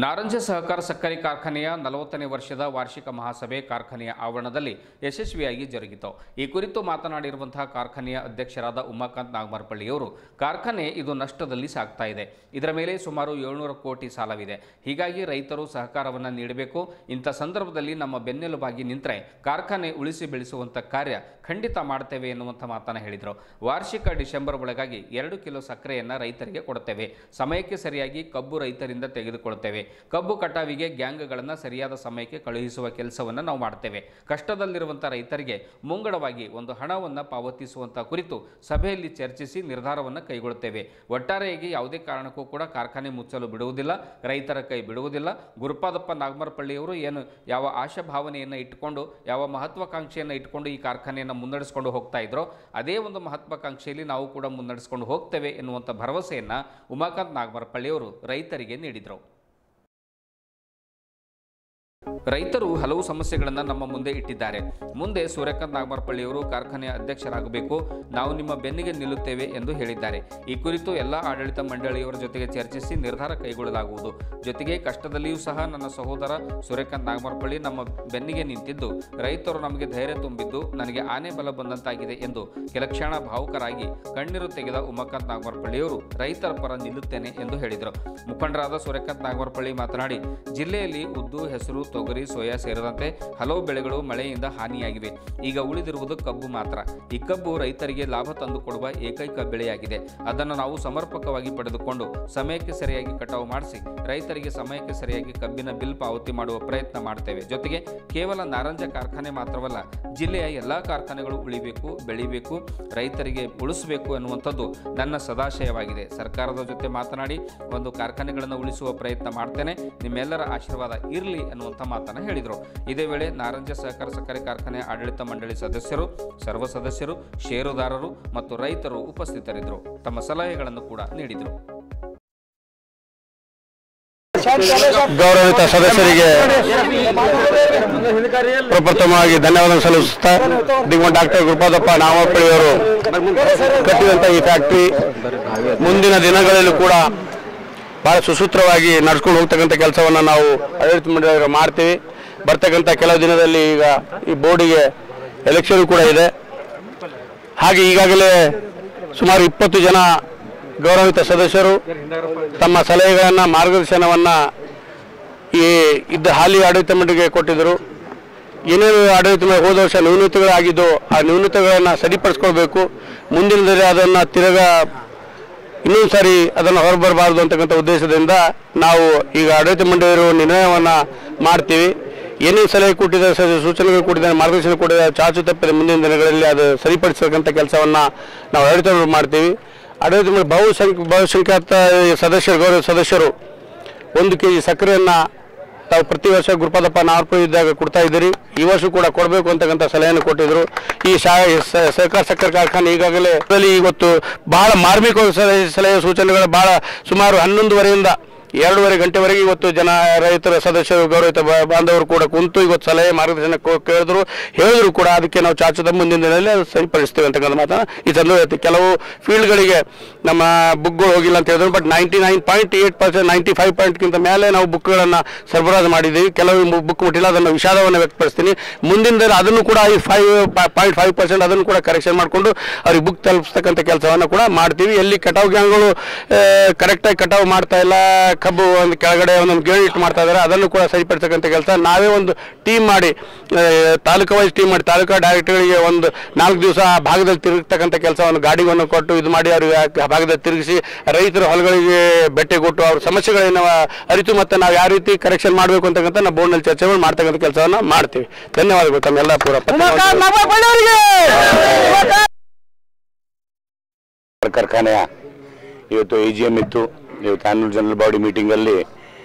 ನಾರಂಜ ಸಹಕಾರ ಸಕ್ಕರೆ ಕಾರ್ಖಾನೆಯ 40ನೇ ವರ್ಷದ ವಾರ್ಷಿಕ ಮಹಾಸಭೆ ಕಾರ್ಖಾನೆಯ ಆವರಣದಲ್ಲಿ ಯಶಸ್ವಿಯಾಗಿ ಜರುಗಿತು. ಈ ಕುರಿತು ಮಾತನಾಡಿರುವಂತಹ ಕಾರ್ಖಾನೆಯ ಅಧ್ಯಕ್ಷರಾದ ಉಮಾಕಾಂತ್ ನಾಗಮರಪಳ್ಳಿಯವರು, ಕಾರ್ಖಾನೆ ಇದು ನಷ್ಟದಲ್ಲಿ ಸಾಗ್ತಾ ಇದೆ. ಇದರ ಮೇಲೆ ಸುಮಾರು 700 ಕೋಟಿ ಸಾಲವಿದೆ. ಹೀಗಾಗಿ ರೈತರು ಸಹಕಾರವನ್ನು ನೀಡಬೇಕು. ಇಂಥ ಸಂದರ್ಭದಲ್ಲಿ ನಮ್ಮ ಬೆನ್ನೆಲುಬಾಗಿ ನಿಂತರೆ ಕಾರ್ಖಾನೆ ಉಳಿಸಿ ಬೆಳೆಸುವಂಥ ಕಾರ್ಯ ಖಂಡಿತ ಮಾಡ್ತೇವೆ ಎನ್ನುವಂಥ ಮಾತನ್ನು ಹೇಳಿದರು. ವಾರ್ಷಿಕ ಡಿಸೆಂಬರ್ ಒಳಗಾಗಿ 2 ಕಿಲೋ ಸಕ್ಕರೆಯನ್ನು ರೈತರಿಗೆ ಕೊಡುತ್ತೇವೆ. ಸಮಯಕ್ಕೆ ಸರಿಯಾಗಿ ಕಬ್ಬು ರೈತರಿಂದ ತೆಗೆದುಕೊಳ್ಳುತ್ತೇವೆ. ಕಬ್ಬು ಕಟಾವಿಗೆ ಗ್ಯಾಂಗ್ಗಳನ್ನು ಸರಿಯಾದ ಸಮಯಕ್ಕೆ ಕಳುಹಿಸುವ ಕೆಲಸವನ್ನು ನಾವು ಮಾಡ್ತೇವೆ. ಕಷ್ಟದಲ್ಲಿರುವಂಥ ರೈತರಿಗೆ ಮುಂಗಡವಾಗಿ ಒಂದು ಹಣವನ್ನು ಪಾವತಿಸುವಂಥ ಕುರಿತು ಸಭೆಯಲ್ಲಿ ಚರ್ಚಿಸಿ ನಿರ್ಧಾರವನ್ನು ಕೈಗೊಳ್ಳುತ್ತೇವೆ. ಒಟ್ಟಾರೆಯಾಗಿ ಯಾವುದೇ ಕಾರಣಕ್ಕೂ ಕೂಡ ಕಾರ್ಖಾನೆ ಮುಚ್ಚಲು ಬಿಡುವುದಿಲ್ಲ, ರೈತರ ಕೈ ಬಿಡುವುದಿಲ್ಲ. ಗುರುಪಾದಪ್ಪ ನಾಗಮರಪಳ್ಳಿಯವರು ಏನು ಯಾವ ಆಶಾಭಾವನೆಯನ್ನು ಇಟ್ಟುಕೊಂಡು, ಯಾವ ಮಹತ್ವಾಕಾಂಕ್ಷೆಯನ್ನು ಇಟ್ಟುಕೊಂಡು ಈ ಕಾರ್ಖಾನೆಯನ್ನು ಮುನ್ನಡೆಸಿಕೊಂಡು ಹೋಗ್ತಾ ಇದ್ರೋ, ಅದೇ ಒಂದು ಮಹತ್ವಾಕಾಂಕ್ಷೆಯಲ್ಲಿ ನಾವು ಕೂಡ ಮುನ್ನಡೆಸಿಕೊಂಡು ಹೋಗ್ತೇವೆ ಎನ್ನುವಂಥ ಭರವಸೆಯನ್ನು ಉಮಾಕಾಂತ್ ನಾಗಮರಪಳ್ಳಿಯವರು ರೈತರಿಗೆ ನೀಡಿದರು. ರೈತರು ಹಲವು ಸಮಸ್ಯೆಗಳನ್ನು ನಮ್ಮ ಮುಂದೆ ಇಟ್ಟಿದ್ದಾರೆ. ಮುಂದೆ ಸೂರ್ಯಕಾಂತ್ ನಾಗಮರಪಳ್ಳಿಯವರು ಕಾರ್ಖಾನೆಯ ಅಧ್ಯಕ್ಷರಾಗಬೇಕು, ನಾವು ನಿಮ್ಮ ಬೆನ್ನಿಗೆ ನಿಲ್ಲುತ್ತೇವೆ ಎಂದು ಹೇಳಿದ್ದಾರೆ. ಈ ಕುರಿತು ಎಲ್ಲ ಆಡಳಿತ ಮಂಡಳಿಯವರ ಜೊತೆಗೆ ಚರ್ಚಿಸಿ ನಿರ್ಧಾರ ಕೈಗೊಳ್ಳಲಾಗುವುದು. ಜೊತೆಗೆ ಕಷ್ಟದಲ್ಲಿಯೂ ಸಹ ನನ್ನ ಸಹೋದರ ಸೂರ್ಯಕಾಂತ್ ನಾಗಮರಪಳ್ಳಿ ನಮ್ಮ ಬೆನ್ನಿಗೆ ನಿಂತಿದ್ದು, ರೈತರು ನಮಗೆ ಧೈರ್ಯ ತುಂಬಿದ್ದು ನನಗೆ ಆನೆ ಬಲ ಬಂದಂತಾಗಿದೆ ಎಂದು ಕೆಲ ಕ್ಷಣ ಭಾವುಕರಾಗಿ ಕಣ್ಣೀರು ತೆಗೆದ ಉಮಾಕಾಂತ್ ನಾಗಮರಪಳ್ಳಿಯವರು ರೈತರ ಪರ ನಿಲ್ಲುತ್ತೇನೆ ಎಂದು ಹೇಳಿದರು. ಮುಖಂಡರಾದ ಸೂರ್ಯಕಾಂತ್ ನಾಗಮರಪಳ್ಳಿ ಮಾತನಾಡಿ, ಜಿಲ್ಲೆಯಲ್ಲಿ ಉದ್ದು, ಹೆಸರು, ತೊಗರಿ, ಸೋಯಾ ಸೇರಿದಂತೆ ಹಲವು ಬೆಳೆಗಳು ಮಳೆಯಿಂದ ಹಾನಿಯಾಗಿವೆ. ಈಗ ಉಳಿದಿರುವುದು ಕಬ್ಬು ಮಾತ್ರ. ಈ ಕಬ್ಬು ರೈತರಿಗೆ ಲಾಭ ತಂದುಕೊಡುವ ಏಕೈಕ ಬೆಳೆಯಾಗಿದೆ. ಅದನ್ನು ನಾವು ಸಮರ್ಪಕವಾಗಿ ಪಡೆದುಕೊಂಡು ಸಮಯಕ್ಕೆ ಸರಿಯಾಗಿ ಕಟಾವು ಮಾಡಿಸಿ ರೈತರಿಗೆ ಸಮಯಕ್ಕೆ ಸರಿಯಾಗಿ ಕಬ್ಬಿನ ಬಿಲ್ ಪಾವತಿ ಮಾಡುವ ಪ್ರಯತ್ನ ಮಾಡ್ತೇವೆ. ಜೊತೆಗೆ ಕೇವಲ ನಾರಂಜ ಕಾರ್ಖಾನೆ ಮಾತ್ರವಲ್ಲ, ಜಿಲ್ಲೆಯ ಎಲ್ಲ ಕಾರ್ಖಾನೆಗಳು ಉಳಿಬೇಕು, ಬೆಳಿಬೇಕು, ರೈತರಿಗೆ ಉಳಿಸಬೇಕು ಎನ್ನುವಂಥದ್ದು ನನ್ನ ಸದಾಶಯವಾಗಿದೆ. ಸರ್ಕಾರದ ಜೊತೆ ಮಾತನಾಡಿ ಒಂದು ಕಾರ್ಖಾನೆಗಳನ್ನು ಉಳಿಸುವ ಪ್ರಯತ್ನ ಮಾಡ್ತೇನೆ. ನಿಮ್ಮೆಲ್ಲರ ಆಶೀರ್ವಾದ ಇರಲಿ ಎನ್ನುವಂಥ ಮಾತನ್ನು ಹೇಳಿದರು. ಇದೇ ವೇಳೆ ನಾರಂಜ ಸಹಕಾರ ಸಕ್ಕರೆ ಕಾರ್ಖಾನೆ ಆಡಳಿತ ಮಂಡಳಿ ಸದಸ್ಯರು, ಸರ್ವ ಸದಸ್ಯರು, ಷೇರುದಾರರು ಮತ್ತು ರೈತರು ಉಪಸ್ಥಿತರಿದ್ದರು. ತಮ್ಮ ಸಲಹೆಗಳನ್ನು ಕೂಡ ನೀಡಿದರು. ಗೌರವಿತ ಸದಸ್ಯರಿಗೆ ಪ್ರಪ್ರಥಮವಾಗಿ ಧನ್ಯವಾದ ಸಲ್ಲಿಸುತ್ತಾ, ಡಾಕ್ಟರ್ ಗುರುಪಾದಪ್ಪ ನಾಗಮರಪಳ್ಳಿಯವರು ಕಟ್ಟಿದಂಥ ಈ ಫ್ಯಾಕ್ಟರಿ ಮುಂದಿನ ದಿನಗಳಲ್ಲೂ ಕೂಡ ಬಹಳ ಸುಸೂತ್ರವಾಗಿ ನಡ್ಸ್ಕೊಂಡು ಹೋಗ್ತಕ್ಕಂಥ ಕೆಲಸವನ್ನು ನಾವು ಆಡಳಿತ ಮಂಡಳಿಯವರು ಮಾಡ್ತೀವಿ. ಬರ್ತಕ್ಕಂಥ ಕೆಲವು ದಿನದಲ್ಲಿ ಈಗ ಈ ಬೋರ್ಡಿಗೆ ಎಲೆಕ್ಷನ್ ಕೂಡ ಇದೆ. ಹಾಗೆ ಈಗಾಗಲೇ ಸುಮಾರು 20 ಜನ ಗೌರವಿತ ಸದಸ್ಯರು ತಮ್ಮ ಸಲಹೆಗಳನ್ನು, ಮಾರ್ಗದರ್ಶನವನ್ನು ಈ ಇದ್ದ ಹಾಲಿ ಆಡಳಿತ ಮಂಡಳಿಗೆ ಕೊಟ್ಟಿದ್ದರು. ಏನೇನು ಆಡಳಿತ ಮಂಡಳಿ ಹೋದ ವರ್ಷ ನ್ಯೂನತೆಗಳಾಗಿದ್ದು ಆ ನ್ಯೂನತೆಗಳನ್ನು ಸರಿಪಡಿಸ್ಕೊಳ್ಬೇಕು, ಮುಂದಿನದಲ್ಲಿ ಅದನ್ನು ತಿರುಗಾ ಇನ್ನೊಂದು ಸಾರಿ ಅದನ್ನು ಹೊರಬರಬಾರದು ಅಂತಕ್ಕಂಥ ಉದ್ದೇಶದಿಂದ ನಾವು ಈಗ ಆಡಳಿತ ಮಂಡಳಿಯವರು ನಿರ್ಣಯವನ್ನು ಮಾಡ್ತೀವಿ. ಏನೇನು ಸಲಹೆ ಕೊಟ್ಟಿದ್ದಾರೆ, ಸೂಚನೆಗಳು ಕೊಟ್ಟಿದ್ದಾರೆ, ಮಾರ್ಗದರ್ಶನ ಕೊಟ್ಟಿದ್ದಾರೆ, ಚಾಚು ತಪ್ಪಿದ ಮುಂದಿನ ದಿನಗಳಲ್ಲಿ ಅದು ಸರಿಪಡಿಸತಕ್ಕಂಥ ಕೆಲಸವನ್ನು ನಾವು ಆಡಳಿತ ಮಾಡ್ತೀವಿ. ಆಡಳಿತ ಮಂಡಳಿ ಬಹುಸಂಖ್ಯಾತ ಸದಸ್ಯರು, ಗೌರವ ಸದಸ್ಯರು 1 kg ಸಕ್ಕರೆಯನ್ನು ತಾವು ಪ್ರತಿ ವರ್ಷ ಗುರುಪಾದಪ್ಪ ನಾಗಮರಪಳ್ಳಿ ಇದ್ದಾಗ ಕೊಡ್ತಾ ಇದ್ದೀರಿ. ಈ ವರ್ಷ ಕೂಡ ಕೊಡಬೇಕು ಅಂತಕ್ಕಂಥ ಸಲಹೆಯನ್ನು ಕೊಟ್ಟಿದ್ದರು. ಈ ಸಹಕಾರ ಸಕ್ಕರೆ ಕಾರ್ಖಾನೆ ಈಗಾಗಲೇ ಇವತ್ತು ಬಹಳ ಮಾರ್ಮಿಕ ಸಲಹೆ ಸೂಚನೆಗಳು ಬಹಳ ಸುಮಾರು 11:30ರಿಂದ 2:30 ಗಂಟೆವರೆಗೆ ಇವತ್ತು ರೈತರ ಸದಸ್ಯರು, ಗೌರವಿತ ಬಾಂಧವರು ಕೂಡ ಕುಂತು ಇವತ್ತು ಸಲಹೆ ಮಾರ್ಗದರ್ಶನ ಹೇಳಿದ್ರು ಕೂಡ ಅದಕ್ಕೆ ನಾವು ಚಾಚದ ಮುಂದಿನ ದಿನದಲ್ಲಿ ಅದು ಸರಿಪಡಿಸ್ತೇವೆ ಅಂತಕ್ಕಂಥ ಮಾತನ್ನು ಈ ಸಂದರ್ಭದಲ್ಲಿ ಕೆಲವು ಫೀಲ್ಡ್ಗಳಿಗೆ ನಮ್ಮ ಬುಕ್ಗಳು ಹೋಗಿಲ್ಲ ಅಂತ ಹೇಳಿದ್ರು. ಬಟ್ 99.8%, 95% ಮೇಲೆ ನಾವು ಬುಕ್ಗಳನ್ನು ಸರಬರಾಜು ಮಾಡಿದ್ದೀವಿ. ಕೆಲವು ಬುಕ್ ಮುಟ್ಟಿಲ್ಲ, ಅದನ್ನು ವಿಷಾದವನ್ನು ವ್ಯಕ್ತಪಡಿಸ್ತೀನಿ. ಮುಂದಿನ ಅದನ್ನು ಕೂಡ ಈ 5.5% ಅದನ್ನು ಕೂಡ ಕರೆಕ್ಷನ್ ಮಾಡಿಕೊಂಡು ಅವ್ರಿಗೆ ಬುಕ್ ತಲುಪಿಸ್ತಕ್ಕಂಥ ಕೆಲಸವನ್ನು ಕೂಡ ಮಾಡ್ತೀವಿ. ಎಲ್ಲಿ ಕಟಾವು ಗ್ಯಾಂಗ್ಗಳು ಕರೆಕ್ಟಾಗಿ ಕಟಾವು ಮಾಡ್ತಾ ಇಲ್ಲ, ಕಬ್ಬು ಒಂದು ಕೆಳಗಡೆ ಒಂದೊಂದು ಗೇಣು ಇಟ್ಟು ಮಾಡ್ತಾ ಇದ್ದಾರೆ, ಅದನ್ನು ಕೂಡ ಸರಿಪಡಿಸತಕ್ಕಂಥ ಕೆಲಸ ನಾವೇ ಒಂದು ಟೀಮ್ ಮಾಡಿ, ತಾಲೂಕು ವೈಸ್ ಟೀಮ್ ಮಾಡಿ, ತಾಲೂಕಾ ಡೈರೆಕ್ಟರ್ಗಳಿಗೆ ಒಂದು 4 ದಿವಸ ಆ ಭಾಗದಲ್ಲಿ ತಿರುಗತಕ್ಕಂಥ ಕೆಲಸವನ್ನು ಗಾಡಿಗಳನ್ನು ಕೊಟ್ಟು ಇದು ಮಾಡಿ ಅವರಿಗೆ ಆ ಭಾಗದಲ್ಲಿ ತಿರುಗಿಸಿ ರೈತರ ಹೊಲಗಳಿಗೆ ಭೇಟಿ ಕೊಟ್ಟು ಅವ್ರ ಸಮಸ್ಯೆಗಳನ್ನು ಅರಿತು ಮತ್ತು ನಾವು ಯಾವ ರೀತಿ ಕರೆಕ್ಷನ್ ಮಾಡಬೇಕು ಅಂತಕ್ಕಂಥ ನಾವು ಬೋರ್ಡ್ನಲ್ಲಿ ಚರ್ಚೆಗಳು ಮಾಡ್ತಕ್ಕಂಥ ಕೆಲಸವನ್ನು ಮಾಡ್ತೀವಿ. ಧನ್ಯವಾದಗಳು ತಮ್ಮೆಲ್ಲ ಪೂರ ಕಾರ್ಖಾನೆಯ ಇವತ್ತು AGM ಇತ್ತು. ಇವತ್ತು ಆನ್ಯುವಲ್ ಜನರಲ್ ಬಾಡಿ ಮೀಟಿಂಗಲ್ಲಿ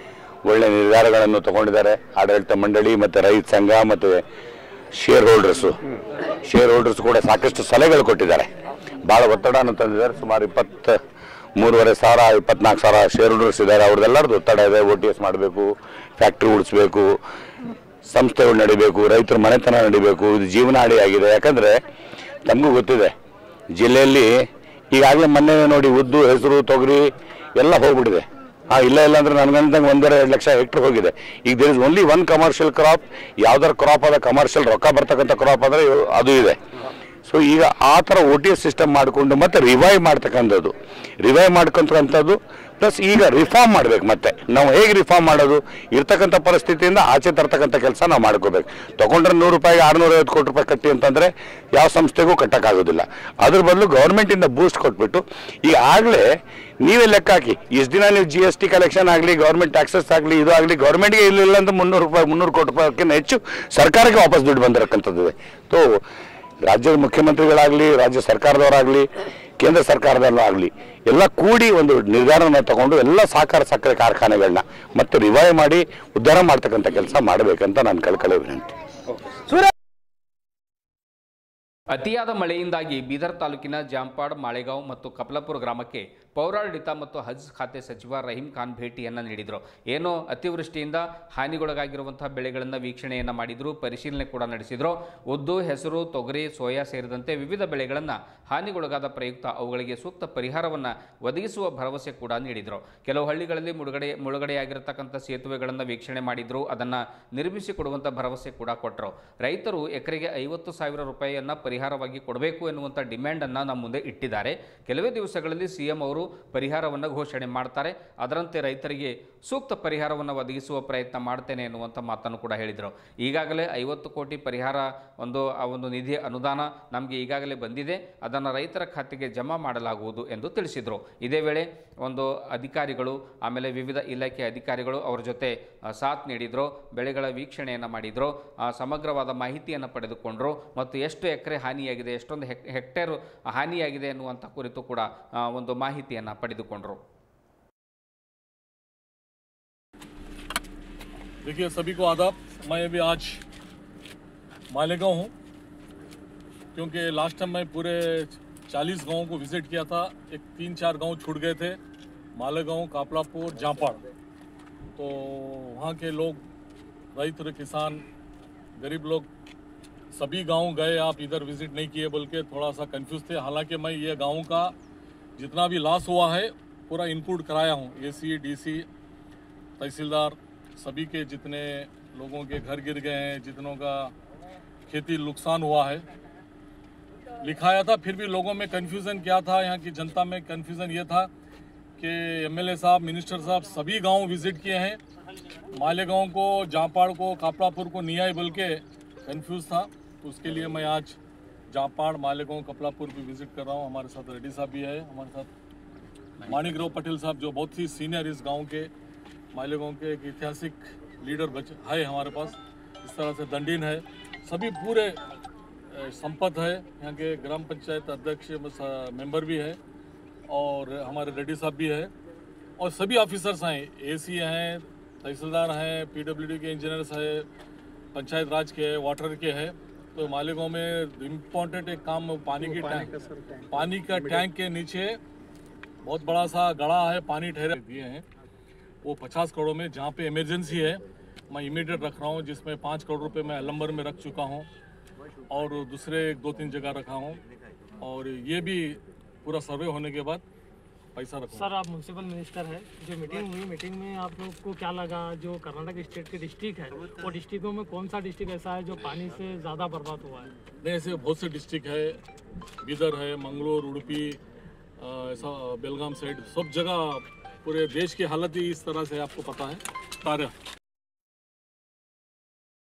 ಒಳ್ಳೆ ನಿರ್ಧಾರಗಳನ್ನು ತಗೊಂಡಿದ್ದಾರೆ. ಆಡಳಿತ ಮಂಡಳಿ ಮತ್ತು ರೈತ ಸಂಘ ಮತ್ತು ಶೇರ್ ಹೋಲ್ಡರ್ಸ್ ಕೂಡ ಸಾಕಷ್ಟು ಸಲಹೆಗಳು ಕೊಟ್ಟಿದ್ದಾರೆ. ಭಾಳ ಒತ್ತಡವನ್ನು ತಂದಿದ್ದಾರೆ. ಸುಮಾರು 23,500 24,000 ಶೇರ್ ಹೋಲ್ಡರ್ಸ್ ಇದ್ದಾರೆ. ಅವ್ರದ್ದೆಲ್ಲರದ್ದು ಒತ್ತಡ ಇದೆ. OTS ಮಾಡಬೇಕು, ಫ್ಯಾಕ್ಟ್ರಿ ಉಳಿಸ್ಬೇಕು, ಸಂಸ್ಥೆಗಳು ನಡಿಬೇಕು, ರೈತರ ಮನೆತನ ನಡಿಬೇಕು. ಇದು ಜೀವನಾಡಿ ಆಗಿದೆ. ಯಾಕಂದರೆ ತಮಗೂ ಗೊತ್ತಿದೆ, ಜಿಲ್ಲೆಯಲ್ಲಿ ಈಗಾಗಲೇ ಮೊನ್ನೆ ನೋಡಿ ಉದ್ದು, ಹೆಸರು, ತೊಗರಿ ಎಲ್ಲ ಹೋಗ್ಬಿಟ್ಟಿದೆ. ಇಲ್ಲ ಅಂದರೆ ನನಗಂತಂಗೆ 1.5 ಲಕ್ಷ ಹೆಕ್ಟರ್ ಹೋಗಿದೆ. ಈಗ there is only one commercial crop. ಯಾವ್ದಾರು ಕ್ರಾಪ್ ಅದ ಕಮರ್ಷಿಯಲ್ ರೊಕ್ಕ ಬರ್ತಕ್ಕಂಥ ಕ್ರಾಪ್ ಆದರೆ ಅದು ಇದೆ. ಸೊ ಈಗ ಆ ಥರ OTS ಸಿಸ್ಟಮ್ ಮಾಡಿಕೊಂಡು ಮತ್ತೆ ರಿವೈವ್ ಮಾಡ್ತಕ್ಕಂಥದ್ದು ಪ್ಲಸ್ ಈಗ ರಿಫಾರ್ಮ್ ಮಾಡಬೇಕು. ಮತ್ತೆ ನಾವು ಹೇಗೆ ರಿಫಾರ್ಮ್ ಮಾಡೋದು, ಇರ್ತಕ್ಕಂಥ ಪರಿಸ್ಥಿತಿಯಿಂದ ಆಚೆ ತರ್ತಕ್ಕಂಥ ಕೆಲಸ ನಾವು ಮಾಡ್ಕೋಬೇಕು. ತೊಗೊಂಡ್ರೆ 100 ರೂಪಾಯಿಗೆ 650 ಕೋಟಿ ರೂಪಾಯಿ ಕಟ್ಟಿ ಅಂತಂದರೆ ಯಾವ ಸಂಸ್ಥೆಗೂ ಕಟ್ಟೋಕ್ಕಾಗೋದಿಲ್ಲ. ಅದ್ರ ಬದಲು ಗೌರ್ಮೆಂಟಿಂದ ಬೂಸ್ಟ್ ಕೊಟ್ಬಿಟ್ಟು ಈಗ ಆಗಲೇ ನೀವೇ ಲೆಕ್ಕ ಹಾಕಿ, ಇಷ್ಟು ದಿನ ನೀವು GST ಕಲೆಕ್ಷನ್ ಆಗಲಿ, ಗೌರ್ಮೆಂಟ್ ಟ್ಯಾಕ್ಸಸ್ ಆಗಲಿ, ಇದು ಆಗಲಿ ಗೌರ್ಮೆಂಟ್ಗೆ ಇಲ್ಲ ಅಂದ್ರೆ 300 ಕೋಟಿ ರೂಪಾಯಿಗಿಂತ ಹೆಚ್ಚು ಸರ್ಕಾರಕ್ಕೆ ವಾಪಸ್ ದುಡ್ಡು ಬಂದಿರಕ್ಕಂಥದ್ದು. ಸೊ ರಾಜ್ಯದ ಮುಖ್ಯಮಂತ್ರಿಗಳಾಗಲಿ, ರಾಜ್ಯ ಸರ್ಕಾರದವರಾಗಲಿ, ಕೇಂದ್ರ ಸರ್ಕಾರದಲ್ಲಾಗಲಿ ಎಲ್ಲ ಕೂಡಿ ಒಂದು ನಿರ್ಧಾರನ ತಗೊಂಡು ಎಲ್ಲ ಸಹಕಾರ ಸಕ್ಕರೆ ಕಾರ್ಖಾನೆಗಳನ್ನ ಮತ್ತೆ ರಿವೈವ್ ಮಾಡಿ ಉದ್ಧಾರ ಮಾಡ್ತಕ್ಕಂಥ ಕೆಲಸ ಮಾಡಬೇಕಂತ ನಾನು ಕಳ್ಕೊಳ್ಳೋ ವಿನಂತಿ. ಅತಿಯಾದ ಮಳೆಯಿಂದಾಗಿ ಬೀದರ್ ತಾಲೂಕಿನ ಜಾಂಪಾಡ್, ಮಾಳೆಗಾಂವ್ ಮತ್ತು ಕಪ್ಲಾಪುರ ಗ್ರಾಮಕ್ಕೆ ಪೌರಾಡಳಿತ ಮತ್ತು ಹಜ್ ಖಾತೆ ಸಚಿವ ರಹೀಂ ಖಾನ್ ಭೇಟಿಯನ್ನು ನೀಡಿದರು. ಏನೋ ಅತಿವೃಷ್ಟಿಯಿಂದ ಹಾನಿಗೊಳಗಾಗಿರುವಂತಹ ಬೆಳೆಗಳನ್ನು ವೀಕ್ಷಣೆಯನ್ನು ಮಾಡಿದರು, ಪರಿಶೀಲನೆ ಕೂಡ ನಡೆಸಿದರು. ಉದ್ದು, ಹೆಸರು, ತೊಗರಿ, ಸೋಯಾ ಸೇರಿದಂತೆ ವಿವಿಧ ಬೆಳೆಗಳನ್ನು ಹಾನಿಗೊಳಗಾದ ಪ್ರಯುಕ್ತ ಅವುಗಳಿಗೆ ಸೂಕ್ತ ಪರಿಹಾರವನ್ನು ಒದಗಿಸುವ ಭರವಸೆ ಕೂಡ ನೀಡಿದರು. ಕೆಲವು ಹಳ್ಳಿಗಳಲ್ಲಿ ಮುಳುಗಡೆಯಾಗಿರತಕ್ಕಂಥ ಸೇತುವೆಗಳನ್ನು ವೀಕ್ಷಣೆ ಮಾಡಿದರು, ಅದನ್ನು ನಿರ್ಮಿಸಿಕೊಡುವಂಥ ಭರವಸೆ ಕೂಡ ಕೊಟ್ಟರು. ರೈತರು ಎಕರೆಗೆ 50,000 ರೂಪಾಯಿಯನ್ನು ಪರಿಹಾರವಾಗಿ ಕೊಡಬೇಕು ಎನ್ನುವಂಥ ಡಿಮ್ಯಾಂಡನ್ನು ನಮ್ಮ ಮುಂದೆ ಇಟ್ಟಿದ್ದಾರೆ. ಕೆಲವೇ ದಿವಸಗಳಲ್ಲಿ CM ಅವರು ಪರಿಹಾರವನ್ನು ಘೋಷಣೆ ಮಾಡ್ತಾರೆ. ಅದರಂತೆ ರೈತರಿಗೆ ಸೂಕ್ತ ಪರಿಹಾರವನ್ನು ಒದಗಿಸುವ ಪ್ರಯತ್ನ ಮಾಡ್ತೇನೆ ಎನ್ನುವಂಥ ಮಾತನ್ನು ಕೂಡ ಹೇಳಿದರು. ಈಗಾಗಲೇ 50 ಕೋಟಿ ಪರಿಹಾರ ಒಂದು ನಿಧಿ ಅನುದಾನ ನಮಗೆ ಈಗಾಗಲೇ ಬಂದಿದೆ, ಅದನ್ನು ರೈತರ ಖಾತೆಗೆ ಜಮಾ ಮಾಡಲಾಗುವುದು ಎಂದು ತಿಳಿಸಿದರು. ಇದೇ ವೇಳೆ ಒಂದು ಅಧಿಕಾರಿಗಳು, ಆಮೇಲೆ ವಿವಿಧ ಇಲಾಖೆ ಅಧಿಕಾರಿಗಳು ಅವರ ಜೊತೆ ಸಾಥ್ ನೀಡಿದರು, ಬೆಳೆಗಳ ವೀಕ್ಷಣೆಯನ್ನು ಮಾಡಿದರು, ಸಮಗ್ರವಾದ ಮಾಹಿತಿಯನ್ನು ಪಡೆದುಕೊಂಡರು ಮತ್ತು ಎಷ್ಟು ಎಕರೆ ಹಾನಿಯಾಗಿದೆ, ಎಷ್ಟೊಂದು ಹೆಕ್ಟೇರ್ ಹಾನಿಯಾಗಿದೆ ಎನ್ನುವಂಥ ಕುರಿತು ಕೂಡ ಒಂದು ಮಾಹಿತಿಯನ್ನು ಪಡೆದುಕೊಂಡರು. देखिए सभी को आदाब। मैं अभी आज मालेगांव हूँ क्योंकि लास्ट टाइम मैं पूरे 40 गांवों को विजिट किया था। एक 3-4 गांव छूट गए थे, मालेगांव, कापलापुर, जांपाड़। तो वहाँ के लोग, रैत किसान, गरीब लोग सभी गांव गए। आप इधर विजिट नहीं किए बोल के थोड़ा सा कंफ्यूज थे। हालांकि मैं ये गांव का जितना भी लॉस हुआ है पूरा इनपुट कराया हूँ। AC, DC, तहसीलदार, सभी के जितने लोगों के घर गिर गए हैं, जितनों का खेती नुकसान हुआ है, लिखाया था। फिर भी लोगों में कन्फ्यूज़न क्या था, यहाँ की जनता में कन्फ्यूज़न ये था कि MLA साहब, मिनिस्टर साहब सभी गांव विजिट किए हैं, मालेगांव को, जांपाड़ को, कापलापुर को नहीं आए बोल के कन्फ्यूज़ था। तो उसके लिए मैं आज जांपाड़, मालेगांव, कपलापुर भी विजिट कर रहा हूँ। हमारे साथ रेड्डी साहब भी है, हमारे साथ माणिकराव पटेल साहब जो बहुत ही सीनियर इस गांव के, मालेगांव के एक ऐतिहासिक लीडर है हमारे पास। इस तरह से दंडीन है, सभी पूरे संपत है, यहाँ के ग्राम पंचायत अध्यक्ष मेंबर भी है और हमारे रेड्डी साहब भी है और सभी ऑफिसर्स हैं, AC हैं, तहसीलदार हैं, PWD के इंजीनियर्स है, पंचायत राज के, वाटर के है। तो मालेगांव में इम्पोर्टेंट एक काम पानी का टैंक के नीचे बहुत बड़ा सा गड़ा है, पानी ठहरे दिए हैं वो 50 करोड़ में, जहाँ पे इमरजेंसी है मैं इमीडिएट रख रहा हूँ, जिसमें 5 करोड़ रुपए मैं अलंबर में रख चुका हूँ और दूसरे 2-3 जगह रखा हूँ और ये भी पूरा सर्वे होने के बाद पैसा रखूँ। सर आप म्यूनसिपल मिनिस्टर है, जो मीटिंग हुई, मीटिंग में आप लोग को क्या लगा? जो कर्नाटक स्टेट के डिस्ट्रिक्ट है वो डिस्ट्रिक्टों में कौन सा डिस्ट्रिक्ट ऐसा है जो पानी से ज़्यादा बर्बाद हुआ है? नहीं, ऐसे बहुत से डिस्ट्रिक्ट है, बीदर है, मंगलोर, उड़पी, ऐसा बेलगाम साइड, सब जगह पूरे देश की हालत ही इस तरह से आपको पता है। कार्य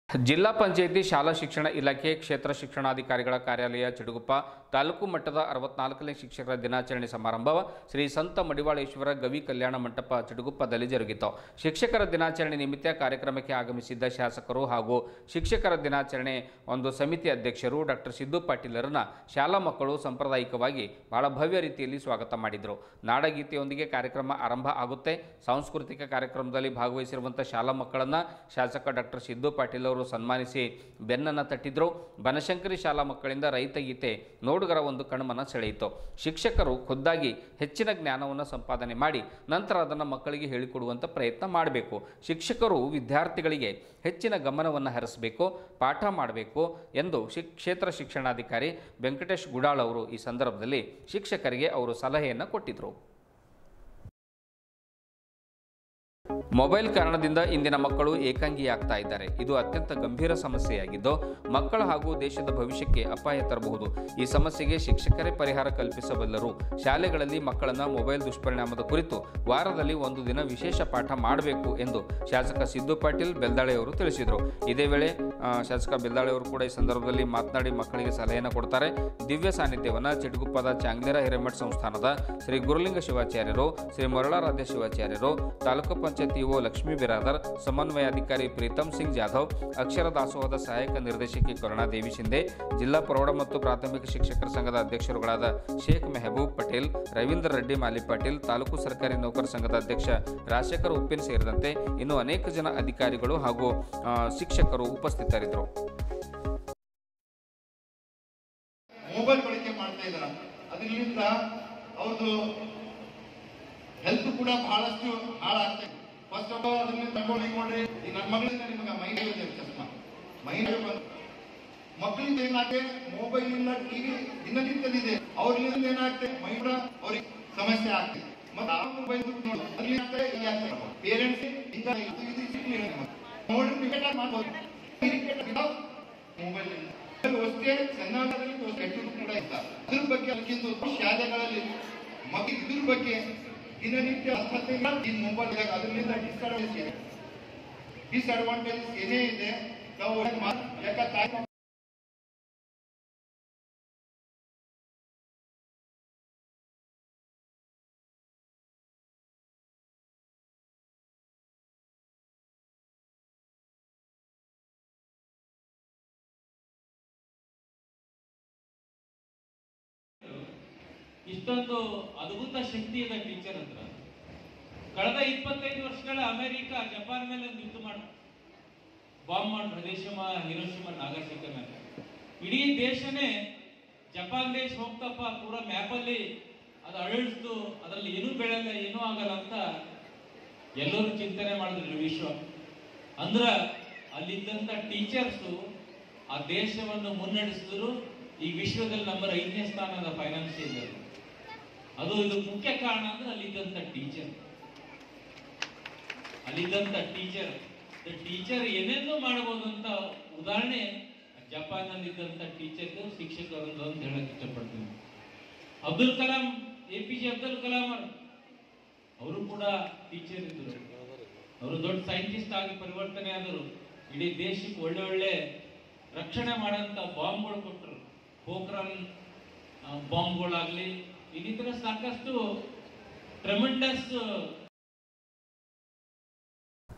ಜಿಲ್ಲಾ ಪಂಚಾಯಿತಿ ಶಾಲಾ ಶಿಕ್ಷಣ ಇಲಾಖೆ ಕ್ಷೇತ್ರ ಶಿಕ್ಷಣಾಧಿಕಾರಿಗಳ ಕಾರ್ಯಾಲಯ ಚಿಡುಗುಪ್ಪ ತಾಲೂಕು ಮಟ್ಟದ 64ನೇ ಶಿಕ್ಷಕರ ದಿನಾಚರಣೆ ಸಮಾರಂಭ ಶ್ರೀ ಸಂತ ಮಡಿವಾಳೇಶ್ವರ ಗವಿ ಕಲ್ಯಾಣ ಮಂಟಪ ಚಿಡುಗುಪ್ಪದಲ್ಲಿ ಜರುಗಿತು. ಶಿಕ್ಷಕರ ದಿನಾಚರಣೆ ನಿಮಿತ್ತ ಕಾರ್ಯಕ್ರಮಕ್ಕೆ ಆಗಮಿಸಿದ್ದ ಶಾಸಕರು ಹಾಗೂ ಶಿಕ್ಷಕರ ದಿನಾಚರಣೆ ಒಂದು ಸಮಿತಿ ಅಧ್ಯಕ್ಷರು ಡಾಕ್ಟರ್ ಸಿದ್ದು ಪಾಟೀಲರನ್ನ ಶಾಲಾ ಮಕ್ಕಳು ಸಾಂಪ್ರದಾಯಿಕವಾಗಿ ಬಹಳ ಭವ್ಯ ರೀತಿಯಲ್ಲಿ ಸ್ವಾಗತ ಮಾಡಿದರು. ನಾಡಗೀತೆಯೊಂದಿಗೆ ಕಾರ್ಯಕ್ರಮ ಆರಂಭ ಆಗುತ್ತೆ. ಸಾಂಸ್ಕೃತಿಕ ಕಾರ್ಯಕ್ರಮದಲ್ಲಿ ಭಾಗವಹಿಸಿರುವಂಥ ಶಾಲಾ ಮಕ್ಕಳನ್ನು ಶಾಸಕ ಡಾಕ್ಟರ್ ಸಿದ್ದು ಪಾಟೀಲ್ ಅವರು ಸನ್ಮಾನಿಸಿ ಬೆನ್ನನ್ನು ತಟ್ಟಿದ್ರು. ಬನಶಂಕರಿ ಶಾಲಾ ಮಕ್ಕಳಿಂದ ರೈತಗೀತೆ ನೋಡುಗರ ಒಂದು ಕಣ್ಮನ ಸೆಳೆಯಿತು. ಶಿಕ್ಷಕರು ಖುದ್ದಾಗಿ ಹೆಚ್ಚಿನ ಜ್ಞಾನವನ್ನು ಸಂಪಾದನೆ ಮಾಡಿ ನಂತರ ಅದನ್ನು ಮಕ್ಕಳಿಗೆ ಹೇಳಿಕೊಡುವಂಥ ಪ್ರಯತ್ನ ಮಾಡಬೇಕು. ಶಿಕ್ಷಕರು ವಿದ್ಯಾರ್ಥಿಗಳಿಗೆ ಹೆಚ್ಚಿನ ಗಮನವನ್ನು ಹರಿಸಬೇಕು, ಪಾಠ ಮಾಡಬೇಕು ಎಂದು ಕ್ಷೇತ್ರ ಶಿಕ್ಷಣಾಧಿಕಾರಿ ವೆಂಕಟೇಶ್ ಗುಡಾಳ್ ಅವರು ಈ ಸಂದರ್ಭದಲ್ಲಿ ಶಿಕ್ಷಕರಿಗೆ ಅವರು ಸಲಹೆಯನ್ನು ಕೊಟ್ಟಿದ್ದರು. ಮೊಬೈಲ್ ಕಾರಣದಿಂದ ಇಂದಿನ ಮಕ್ಕಳು ಏಕಾಂಗಿಯಾಗ್ತಾ ಇದ್ದಾರೆ. ಇದು ಅತ್ಯಂತ ಗಂಭೀರ ಸಮಸ್ಯೆಯಾಗಿದ್ದು ಮಕ್ಕಳ ಹಾಗೂ ದೇಶದ ಭವಿಷ್ಯಕ್ಕೆ ಅಪಾಯ ತರಬಹುದು. ಈ ಸಮಸ್ಯೆಗೆ ಶಿಕ್ಷಕರೇ ಪರಿಹಾರ ಕಲ್ಪಿಸಬಲ್ಲರು. ಶಾಲೆಗಳಲ್ಲಿ ಮಕ್ಕಳನ್ನ ಮೊಬೈಲ್ ದುಷ್ಪರಿಣಾಮದ ಕುರಿತು ವಾರದಲ್ಲಿ ಒಂದು ದಿನ ವಿಶೇಷ ಪಾಠ ಮಾಡಬೇಕು ಎಂದು ಶಾಸಕ ಸಿದ್ದು ಪಾಟೀಲ್ ಬೆಲ್ದಾಳೆ ಅವರು ತಿಳಿಸಿದರು. ಇದೇ ವೇಳೆ ಶಾಸಕ ಬೆಲ್ದಾಳೆ ಅವರು ಕೂಡ ಈ ಸಂದರ್ಭದಲ್ಲಿ ಮಾತನಾಡಿ ಮಕ್ಕಳಿಗೆ ಸಲಹೆಯನ್ನು ಕೊಡ್ತಾರೆ. ದಿವ್ಯ ಸಾನ್ನಿಧ್ಯವನ್ನು ಚಿಟಗುಪ್ಪದ ಚಾಂಗ್ಲೇರ ಹಿರೇಮಠ ಸಂಸ್ಥಾನದ ಶ್ರೀ ಗುರುಲಿಂಗ ಶಿವಾಚಾರ್ಯರು, ಶ್ರೀ ಮರಳಾರಾಧ್ಯ ಶಿವಾಚಾರ್ಯರು, ತಾಲೂಕು ಪಂಚಾಯತ್ ಇಒ ಲಕ್ಷ್ಮೀ ಬಿರಾದರ್, ಸಮನ್ವಯಾಧಿಕಾರಿ ಪ್ರೀತಮ್ ಸಿಂಗ್ ಜಾಧವ್, ಅಕ್ಷರ ದಾಸೋಹದ ಸಹಾಯಕ ನಿರ್ದೇಶಕಿ ಕರುಣಾದೇವಿ ಶಿಂದೆ, ಜಿಲ್ಲಾ ಪ್ರೌಢ ಮತ್ತು ಪ್ರಾಥಮಿಕ ಶಿಕ್ಷಕರ ಸಂಘದ ಅಧ್ಯಕ್ಷರುಗಳಾದ ಶೇಖ್ ಮೆಹಬೂಬ್ ಪಟೇಲ್, ರವೀಂದ್ರ ರೆಡ್ಡಿ ಮಾಲಿ ಪಾಟೀಲ್, ತಾಲೂಕು ಸರ್ಕಾರಿ ನೌಕರ ಸಂಘದ ಅಧ್ಯಕ್ಷ ರಾಜಶೇಖರ್ ಉಪ್ಪಿನ್ ಸೇರಿದಂತೆ ಇನ್ನು ಅನೇಕ ಜನ ಅಧಿಕಾರಿಗಳು ಹಾಗೂ ಶಿಕ್ಷಕರು ಉಪಸ್ಥಿತರಿದ್ದರು. ಮೊಬೈಲ್ ಬಳಕೆ ಮಾಡ್ತಾ ಇದ್ದಾರೆ, ಅದರಿಂದ ಅವ್ರದ್ದು ಹೆಲ್ತ್ ಕೂಡ ಬಹಳಷ್ಟು ಹಾಳಾಗ್ತಾ ಇದೆ. ಫಸ್ಟ್ ಆಫ್ ಆಲ್ ಅದನ್ನ ತಗೊಂಡು ನೋಡ್ರಿ, ಈಗ ನನ್ನ ಮಗಳಿಂದ ನಿಮಗೆ ಮೈಂಡ್ ಚಸ್ಮಾ ಮೈಂಡ್ ಮಕ್ಕಳಿಂದ ಏನಾಗ್ತದೆ, ಮೊಬೈಲ್ ಇಲ್ಲ, ಟಿವಿ ದಿನನಿತ್ಯದಿದೆ, ಅವ್ರಿಂದ ಏನಾಗ್ತದೆ ಮೈಂಡ್ ಅವ್ರಿಗೆ ಸಮಸ್ಯೆ ಆಗ್ತದೆ. ಮತ್ತೆ ಆ ಮೊಬೈಲ್ ಪೇರೆಂಟ್ಸ್ ನೋಡ್ರಿ ಕ್ರಿಕೆಟ್ ಮಾಡ್ಬೋದು, ಮೊಬೈಲ್ ಅಷ್ಟೇ ಸಣ್ಣದಲ್ಲಿ ಕೆಟ್ಟದ್ದು ಕೂಡ ಇತ್ತ. ಅದ್ರ ಬಗ್ಗೆ ಅದಕ್ಕಿಂತ ಶಾಲೆಗಳಲ್ಲಿ ಮಕ್ಕಳು ಇದ್ರ ಬಗ್ಗೆ ದಿನನಿತ್ಯ ಈ ಮೊಬೈಲ್ ಅದರಿಂದ ಡಿಸ್ಅಡ್ವಾಂಟೇಜಸ್ ಏನೇ ಇದೆ ನಾವು ಇಷ್ಟೊಂದು ಅದ್ಭುತ ಶಕ್ತಿ ಇದೆ ಟೀಚರ್ ಹತ್ರ. ಕಳೆದ 25 ವರ್ಷಗಳ ಅಮೆರಿಕ ಜಪಾನ್ ಮೇಲೆ ಒಂದು ಯುದ್ಧ ಮಾಡಿ ಬಾಂಬ್ ಮಾಡಿ ಹಿರೋಶಿಮಾ ನಾಗಸಾಕಿ ಮೇಲೆ ಇಡೀ ದೇಶನೇ ಜಪಾನ್ ದೇಶ ಹೋಗ್ತಪ್ಪ ಪೂರಾ ಮ್ಯಾಪಲ್ಲಿ ಅದು ಅಳಿಸ್ತು, ಅದರಲ್ಲಿ ಏನೂ ಬೆಳೆಯಲ್ಲ, ಏನೂ ಆಗಲ್ಲ ಅಂತ ಎಲ್ಲರೂ ಚಿಂತನೆ ಮಾಡಿದ್ರು ವಿಶ್ವ. ಅಂದ್ರ ಅಲ್ಲಿದ್ದಂತ ಟೀಚರ್ಸು ಆ ದೇಶವನ್ನು ಮುನ್ನಡೆಸಿದ್ರು. ಈ ವಿಶ್ವದಲ್ಲಿ ನಂಬರ್ 5ನೇ ಸ್ಥಾನದ ಫೈನಾನ್ಸಿಯಲ್ ಅದು ಇದು ಮುಖ್ಯ ಕಾರಣ ಅಂದ್ರೆ ಅಲ್ಲಿದ್ದಂತ ಟೀಚರ್ ಏನೇನೋ ಮಾಡಬಹುದು ಅಂತ ಉದಾಹರಣೆ ಜಪಾನ್ ನಲ್ಲಿದ್ದಂತ ಟೀಚರ್ ಶಿಕ್ಷಕರು ಅಂತ ಹೇಳಕ್ ಇಷ್ಟಪಡ್ತೀನಿ. ಅಬ್ದುಲ್ ಕಲಾಂ, APJ ಅಬ್ದುಲ್ ಕಲಾಂ ಅವರು ಕೂಡ ಟೀಚರ್ ಇದ್ರು. ಅವರು ದೊಡ್ಡ ಸೈಂಟಿಸ್ಟ್ ಆಗಿ ಪರಿವರ್ತನೆ ಆದರು. ಇಡೀ ದೇಶಕ್ಕೆ ಒಳ್ಳೆ ಒಳ್ಳೆ ರಕ್ಷಣೆ ಮಾಡಂತ ಬಾಂಬ್ಗಳು ಕೊಟ್ಟರು. ಪೋಖ್ರಾನ್ ಬಾಂಬ್ಗಳಾಗ್ಲಿ, ಇನ್ನಿತರ ಸಾಕಷ್ಟು ಟ್ರೆಮೆಂಡಸ್.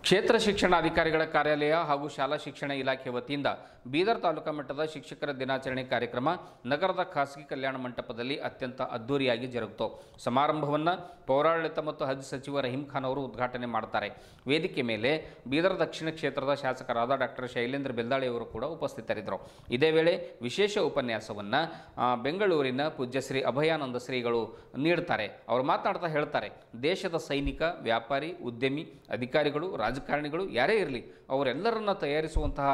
ಕ್ಷೇತ್ರ ಶಿಕ್ಷಣಾಧಿಕಾರಿಗಳ ಕಾರ್ಯಾಲಯ ಹಾಗೂ ಶಾಲಾ ಶಿಕ್ಷಣ ಇಲಾಖೆ ವತಿಯಿಂದ ಬೀದರ್ ತಾಲೂಕಾ ಮಟ್ಟದ ಶಿಕ್ಷಕರ ದಿನಾಚರಣೆ ಕಾರ್ಯಕ್ರಮ ನಗರದ ಖಾಸಗಿ ಕಲ್ಯಾಣ ಮಂಟಪದಲ್ಲಿ ಅತ್ಯಂತ ಅದ್ದೂರಿಯಾಗಿ ಜರುಗಿತು. ಸಮಾರಂಭವನ್ನು ಪೌರಾಡಳಿತ ಮತ್ತು ಹಜ್ ಸಚಿವ ರಹೀಂ ಖಾನ್ ಅವರು ಉದ್ಘಾಟನೆ ಮಾಡ್ತಾರೆ. ವೇದಿಕೆ ಮೇಲೆ ಬೀದರ್ ದಕ್ಷಿಣ ಕ್ಷೇತ್ರದ ಶಾಸಕರಾದ ಡಾಕ್ಟರ್ ಶೈಲೇಂದ್ರ ಬೆಲ್ದಾಳೆ ಅವರು ಕೂಡ ಉಪಸ್ಥಿತರಿದ್ದರು. ಇದೇ ವೇಳೆ ವಿಶೇಷ ಉಪನ್ಯಾಸವನ್ನು ಬೆಂಗಳೂರಿನ ಪೂಜ್ಯಶ್ರೀ ಅಭಯಾನಂದ ಶ್ರೀಗಳು ನೀಡುತ್ತಾರೆ. ಅವರು ಮಾತನಾಡ್ತಾ ಹೇಳ್ತಾರೆ, ದೇಶದ ಸೈನಿಕ, ವ್ಯಾಪಾರಿ, ಉದ್ಯಮಿ, ಅಧಿಕಾರಿಗಳು, ರಾಜಕಾರಣಿಗಳು ಯಾರೇ ಇರಲಿ ಅವರೆಲ್ಲರನ್ನ ತಯಾರಿಸುವಂತಹ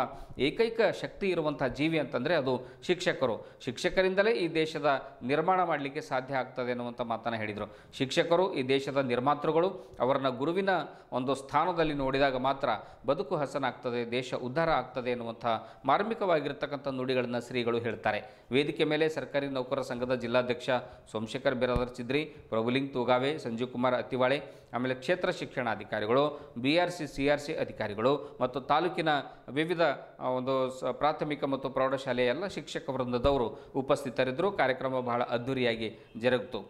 ಏಕೈಕ ಶಕ್ತಿ ಇರುವಂತಹ ಜೀವಿ ಅಂತಂದರೆ ಅದು ಶಿಕ್ಷಕರು. ಶಿಕ್ಷಕರಿಂದಲೇ ಈ ದೇಶದ ನಿರ್ಮಾಣ ಮಾಡಲಿಕ್ಕೆ ಸಾಧ್ಯ ಆಗ್ತದೆ ಅನ್ನುವಂಥ ಮಾತನ್ನು ಹೇಳಿದರು. ಶಿಕ್ಷಕರು ಈ ದೇಶದ ನಿರ್ಮಾತೃಗಳು. ಅವರನ್ನ ಗುರುವಿನ ಒಂದು ಸ್ಥಾನದಲ್ಲಿ ನೋಡಿದಾಗ ಮಾತ್ರ ಬದುಕು ಹಸನಾಗ್ತದೆ, ದೇಶ ಉದ್ಧಾರ ಆಗ್ತದೆ ಎನ್ನುವಂಥ ಮಾರ್ಮಿಕವಾಗಿರ್ತಕ್ಕಂಥ ನುಡಿಗಳನ್ನು ಶ್ರೀಗಳು ಹೇಳ್ತಾರೆ. ವೇದಿಕೆ ಮೇಲೆ ಸರ್ಕಾರಿ ನೌಕರರ ಸಂಘದ ಜಿಲ್ಲಾಧ್ಯಕ್ಷ ಸೋಮಶೇಖರ್ ಬಿರಾದರ್ ಚಿದ್ರಿ, ಪ್ರಭುಲಿಂಗ್ ತೂಗಾವೆ, ಸಂಜೀವ್ ಕುಮಾರ್ ಅತ್ತಿವಾಳೆ, ಆಮೇಲೆ ಕ್ಷೇತ್ರ ಶಿಕ್ಷಣಾಧಿಕಾರಿಗಳು, BRC CRC ಅಧಿಕಾರಿಗಳು ಮತ್ತು ತಾಲೂಕಿನ ವಿವಿಧ ಒಂದು ಪ್ರಾಥಮಿಕ ಮತ್ತು ಪ್ರೌಢಶಾಲೆಯ ಎಲ್ಲ ಶಿಕ್ಷಕ ವೃಂದದವರು ಉಪಸ್ಥಿತರಿದ್ದರು. ಕಾರ್ಯಕ್ರಮ ಬಹಳ ಅದ್ದೂರಿಯಾಗಿ ಜರುಗಿತು.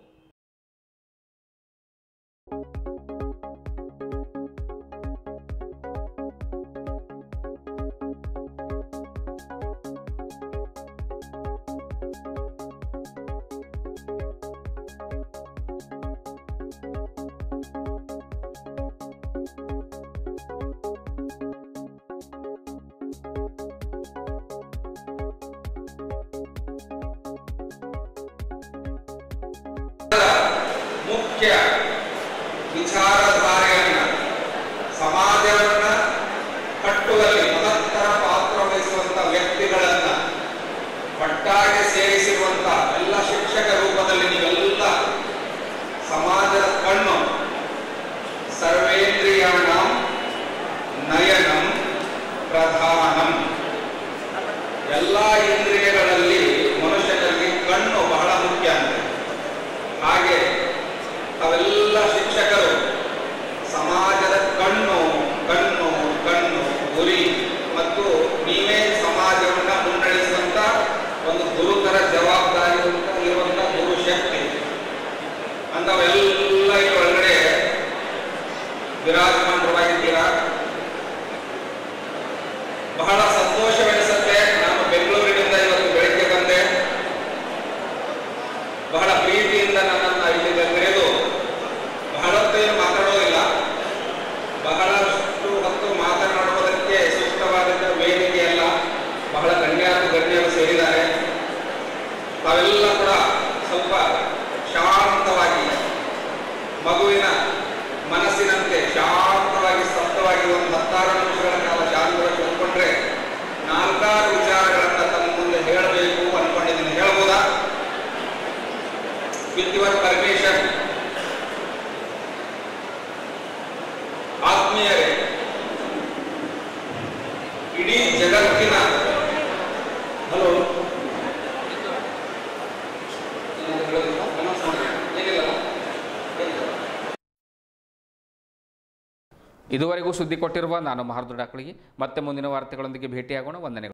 ಮುಖ್ಯ ವಿಚಾರಧಾರೆಯನ್ನ ಸಮಾಜವನ್ನ ಕಟ್ಟುವಲ್ಲಿ ಮಹತ್ತರ ಪಾತ್ರ ವಹಿಸುವಂತ ವ್ಯಕ್ತಿಗಳನ್ನ ಒಟ್ಟಾಗಿ ಸೇರಿಸಿರುವಂತ ಎಲ್ಲ ಶಿಕ್ಷಕ ರೂಪದಲ್ಲಿ ನೀವೆಲ್ಲ ಸಮಾಜದ ಕಣ್ಣು. ಸರ್ವೇಂದ್ರಿಯಾಣ ಪ್ರಧಾನಂ. ಎಲ್ಲ ಇಂದ್ರಿಯಗಳಲ್ಲಿ ಮನುಷ್ಯನಲ್ಲಿ ಕಣ್ಣು ಬಹಳ ಮುಖ್ಯ ಅಂತ. ಹಾಗೆ ತಾವೆಲ್ಲ ಶಿಕ್ಷಕರು ಸಮಾಜದ ಕಣ್ಣು ಕಣ್ಣು ಕಣ್ಣು ಗುರಿ ಮತ್ತು ನೀವೇ ಸಮಾಜವನ್ನ ಮುನ್ನಡೆಸುವಂತ ಒಂದು ಗುರುತರ ಜವಾಬ್ದಾರಿ ಇರುವಂತ ಗುರು ಶಕ್ತಿ ಅಂತವೆಲ್ಲ ಒಳಗಡೆ ವಿರಾಜಮಾನವಾಗಿದ್ದೀರಾ. ಬಹಳ ಸಂತೋಷವೆನಿಸುತ್ತೆ. ನಾನು ಬೆಂಗಳೂರಿನಿಂದ ಇವತ್ತು ಬೆಳಗ್ಗೆ ಬಂದೆ. ಬಹಳ ಪ್ರೀತಿಯಿಂದ ನನ್ನನ್ನು ಇಲ್ಲಿಗೆ ಕರೆದು ಬಹಳತ್ತೇನು ಮಾತಾಡೋದಿಲ್ಲ, ಬಹಳಷ್ಟು ಹೊತ್ತು ಮಾತನಾಡುವುದಕ್ಕೆ ಸೂಕ್ತವಾದ ವೇದಿಕೆಯಲ್ಲ. ಬಹಳ ಗಣ್ಯರು ಸೇರಿದ್ದಾರೆ. ತಾವೆಲ್ಲ ಕೂಡ ಸ್ವಲ್ಪ ಶಾಂತವಾಗಿ ಮಗುವಿನ ಮನಸ್ಸಿನಂತೆ ಶಾಂತವಾಗಿ ಸ್ತಬ್ಧವಾಗಿ ಒಂದು 16 ನಿಮಿಷಗಳ ಕಾಲ ಶಾಂತವಾಗಿ ಕೂತ್ಕೊಂಡ್ರೆ 4 ವಿಚಾರಗಳನ್ನ ತಮ್ಮ ಮುಂದೆ ಹೇಳಬೇಕು ಅನ್ಕೊಂಡಿದ್ದೀನಿ. ಹೇಳ್ಬೋದಾ? With your permission. ಆತ್ಮೀಯರೇ, ಇಡೀ ಜಗತ್ತಿನ ಹಲೋ ಇದುವರೆಗೂ ಸುದ್ದಿ ಕೊಟ್ಟಿರುವ ನಾನು ಮಹಾರ್ದು ಡಾಕ್ಳಿಗೆ ಮತ್ತೆ ಮುಂದಿನ ವಾರ್ತೆಗಳೊಂದಿಗೆ ಭೇಟಿಯಾಗೋಣ. ವಂದನೆಗಳು.